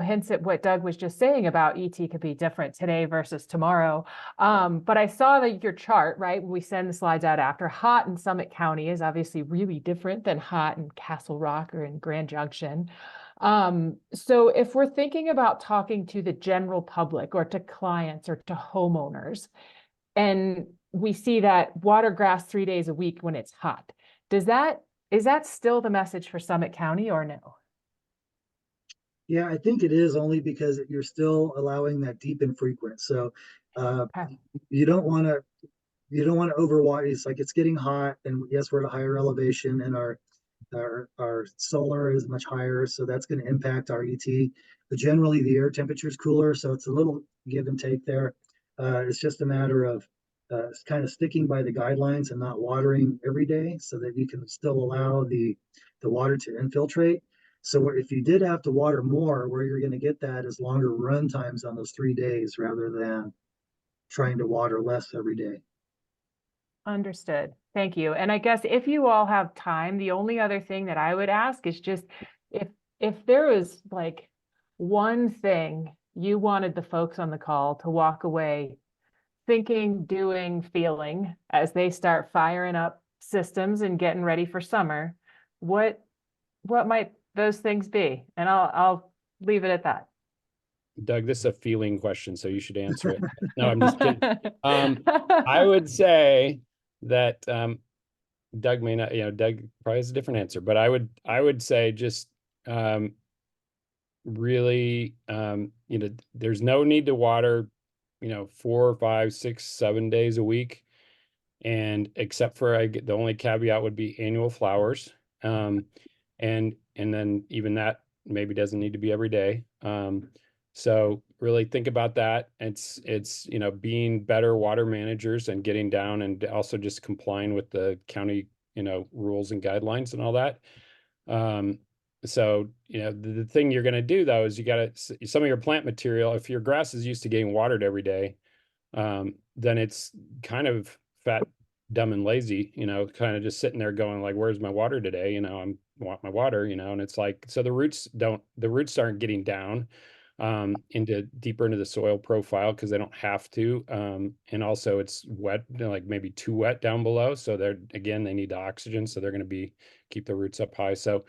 hints at what Doug was just saying about ET could be different today versus tomorrow. But I saw that your chart, right? When we send the slides out after, hot in Summit County is obviously really different than hot in Castle Rock or in Grand Junction. So if we're thinking about talking to the general public or to clients or to homeowners, and we see that water grass 3 days a week when it's hot, is that still the message for Summit County or no? Yeah, I think it is only because you're still allowing that deep and frequent. So Okay. you don't want to overwater. It's like it's getting hot, and yes, we're at a higher elevation, and our solar is much higher, so that's going to impact our ET. But generally, the air temperature is cooler, so it's a little give and take there. It's just a matter of kind of sticking by the guidelines and not watering every day, so that you can still allow the water to infiltrate. So if you did have to water more, where you're going to get that is longer run times on those 3 days rather than trying to water less every day. Understood. Thank you. And I guess if you all have time, the only other thing that I would ask is just if there was like one thing you wanted the folks on the call to walk away thinking, doing, feeling as they start firing up systems and getting ready for summer, what might those things be? And I'll leave it at that. Doug, this is a feeling question, so you should answer it. No, I'm just kidding. I would say that Doug may not, Doug probably has a different answer, but I would say just really, there's no need to water, 4, 5, 6, 7 days a week. And except for the only caveat would be annual flowers. And then even that maybe doesn't need to be every day. So really think about that. It's being better water managers and getting down and also just complying with the county, rules and guidelines and all that. So, the thing you're going to do though, is you got to, some of your plant material, if your grass is used to getting watered every day, then it's kind of fat, dumb, and lazy, kind of just sitting there going like, where's my water today? I want my water, and it's like, so the roots aren't getting down deeper into the soil profile because they don't have to. And also it's wet, like maybe too wet down below. So they need the oxygen. So they're going to keep the roots up high. So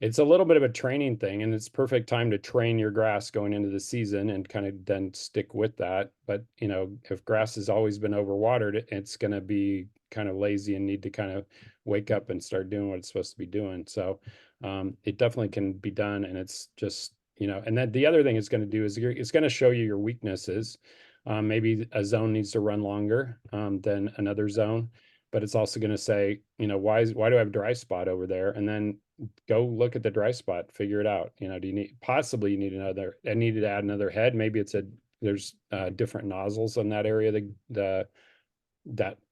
it's a little bit of a training thing, and it's perfect time to train your grass going into the season and kind of then stick with that. But, if grass has always been overwatered, it's going to be kind of lazy and need to kind of wake up and start doing what it's supposed to be doing. So it definitely can be done. And it's just, and then the other thing it's going to do is it's going to show you your weaknesses. Maybe a zone needs to run longer than another zone, but it's also going to say, why do I have a dry spot over there? And then go look at the dry spot, figure it out. Do you need I needed to add another head. Maybe there's different nozzles in that area that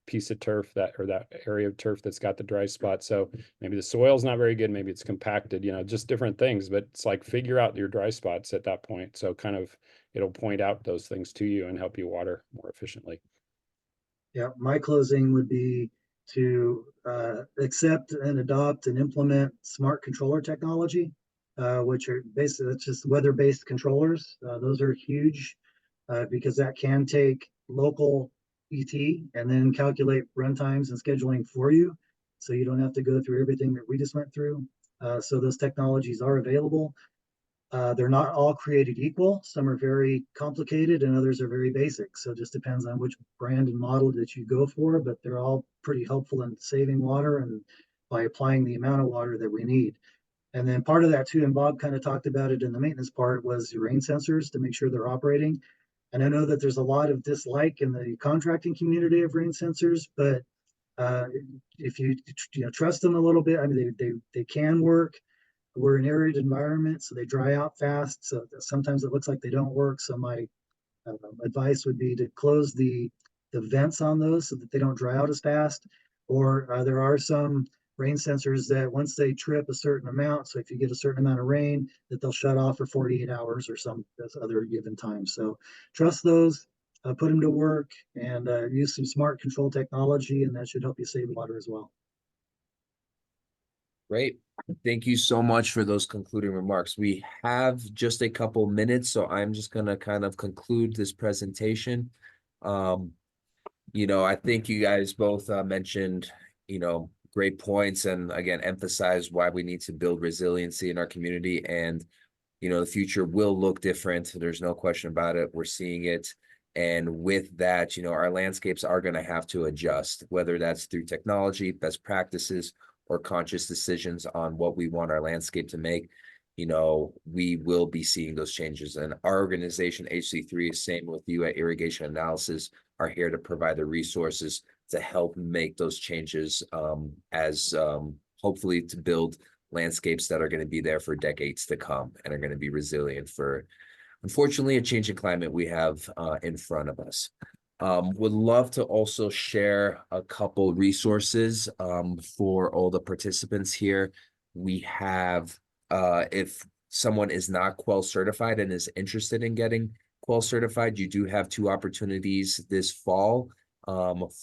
piece of turf or that area of turf that's got the dry spot. So maybe the soil's not very good, maybe it's compacted, just different things, but it's like figure out your dry spots at that point. So kind of it'll point out those things to you and help you water more efficiently. Yeah, my closing would be to accept and adopt and implement smart controller technology, which are basically, it's just weather-based controllers. Those are huge because that can take local ET and then calculate run times and scheduling for you. So you don't have to go through everything that we just went through. So those technologies are available. They're not all created equal. Some are very complicated and others are very basic. So it just depends on which brand and model that you go for, but they're all pretty helpful in saving water and by applying the amount of water that we need. And then part of that too, and Bob kind of talked about it in the maintenance part, was your rain sensors to make sure they're operating. And I know that there's a lot of dislike in the contracting community of rain sensors, but if you trust them a little bit, I mean, they can work. We're in arid environment, so they dry out fast. So sometimes it looks like they don't work. So my advice would be to close the vents on those so that they don't dry out as fast. Or there are some rain sensors that once they trip a certain amount, so if you get a certain amount of rain, that they'll shut off for 48 hours or some other given time. So trust those, put them to work, and use some smart control technology, and that should help you save water as well. Great. Thank you so much for those concluding remarks. We have just a couple minutes, so I'm just going to kind of conclude this presentation. I think you guys both mentioned, great points and again, emphasize why we need to build resiliency in our community. And, the future will look different. There's no question about it. We're seeing it. And with that, our landscapes are going to have to adjust, whether that's through technology, best practices, or conscious decisions on what we want our landscape to make. We will be seeing those changes. And our organization, HC3, same with you at Irrigation Analysis, are here to provide the resources to help make those changes as hopefully to build landscapes that are going to be there for decades to come and are going to be resilient for, unfortunately, a changing climate we have in front of us. Would love to also share a couple resources for all the participants here. We have, if someone is not Quell certified and is interested in getting Quell certified, you do have 2 opportunities this fall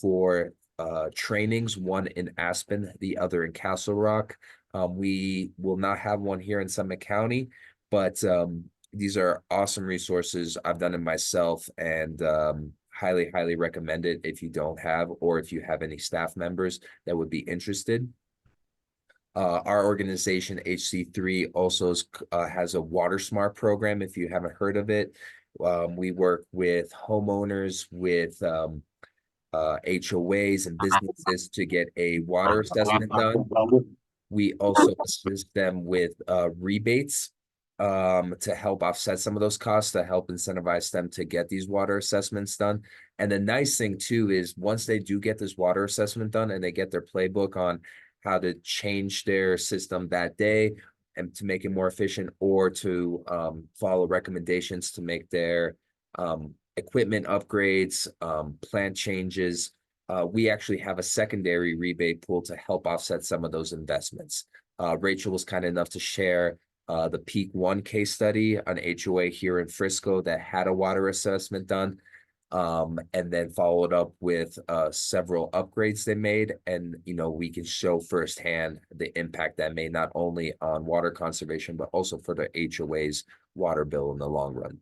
for trainings, one in Aspen, the other in Castle Rock. We will not have one here in Summit County, but these are awesome resources. I've done it myself and highly recommend it if you don't have, or if you have any staff members that would be interested. Our organization, HC3, also has a Water Smart program, if you haven't heard of it. We work with homeowners, with HOAs and businesses to get a water assessment done. We also assist them with rebates to help offset some of those costs, to help incentivize them to get these water assessments done. And the nice thing too is once they do get this water assessment done and they get their playbook on how to change their system that day and to make it more efficient, or to follow recommendations to make their equipment upgrades, plant changes, we actually have a secondary rebate pool to help offset some of those investments. Rachel was kind enough to share the Peak 1 case study, an HOA here in Frisco that had a water assessment done, and then followed up with several upgrades they made. And, we can show firsthand the impact that made not only on water conservation, but also for the HOA's water bill in the long run.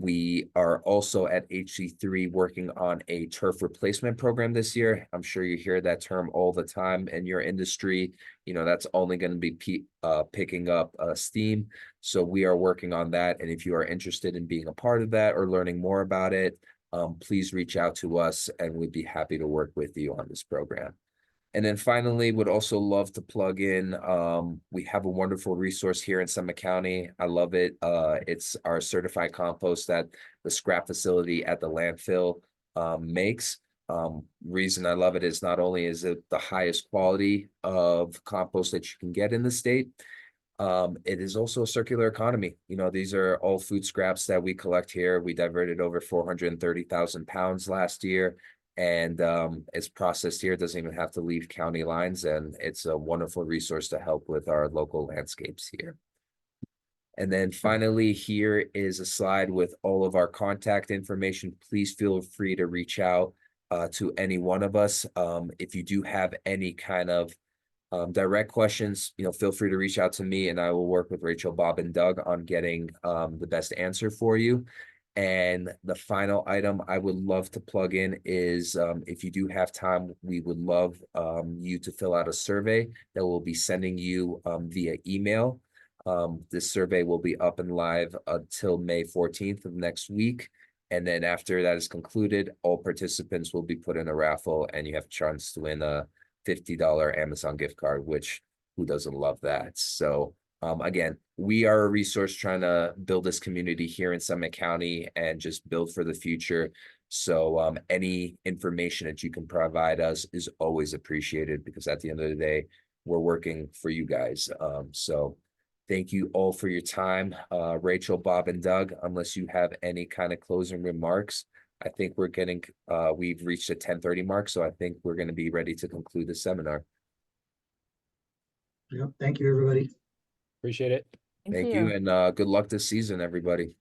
We are also at HC3 working on a turf replacement program this year. I'm sure you hear that term all the time in your industry. That's only going to be picking up steam. So we are working on that. And if you are interested in being a part of that or learning more about it, please reach out to us and we'd be happy to work with you on this program. And then finally, would also love to plug in, we have a wonderful resource here in Summit County. I love it. It's our certified compost that the scrap facility at the landfill makes. Reason I love it is not only is it the highest quality of compost that you can get in the state, it is also a circular economy. These are all food scraps that we collect here. We diverted over 430,000 pounds last year. and it's processed here. It doesn't even have to leave county lines, and it's a wonderful resource to help with our local landscapes here. And then finally, here is a slide with all of our contact information. Please feel free to reach out to any one of us. If you do have any kind of direct questions, feel free to reach out to me, and I will work with Rachel, Bob, and Doug on getting the best answer for you. And the final item I would love to plug in is if you do have time, we would love you to fill out a survey that we'll be sending you via email. This survey will be up and live until May 14th of next week. And then after that is concluded, all participants will be put in a raffle, and you have a chance to win a $50 Amazon gift card, which who doesn't love that? So again, we are a resource trying to build this community here in Summit County and just build for the future. So any information that you can provide us is always appreciated, because at the end of the day, we're working for you guys. So thank you all for your time. Rachel, Bob, and Doug, unless you have any kind of closing remarks, I think we've reached a 10:30 mark, so I think we're going to be ready to conclude the seminar. Yep, thank you, everybody. Appreciate it. Thank you, and good luck this season, everybody.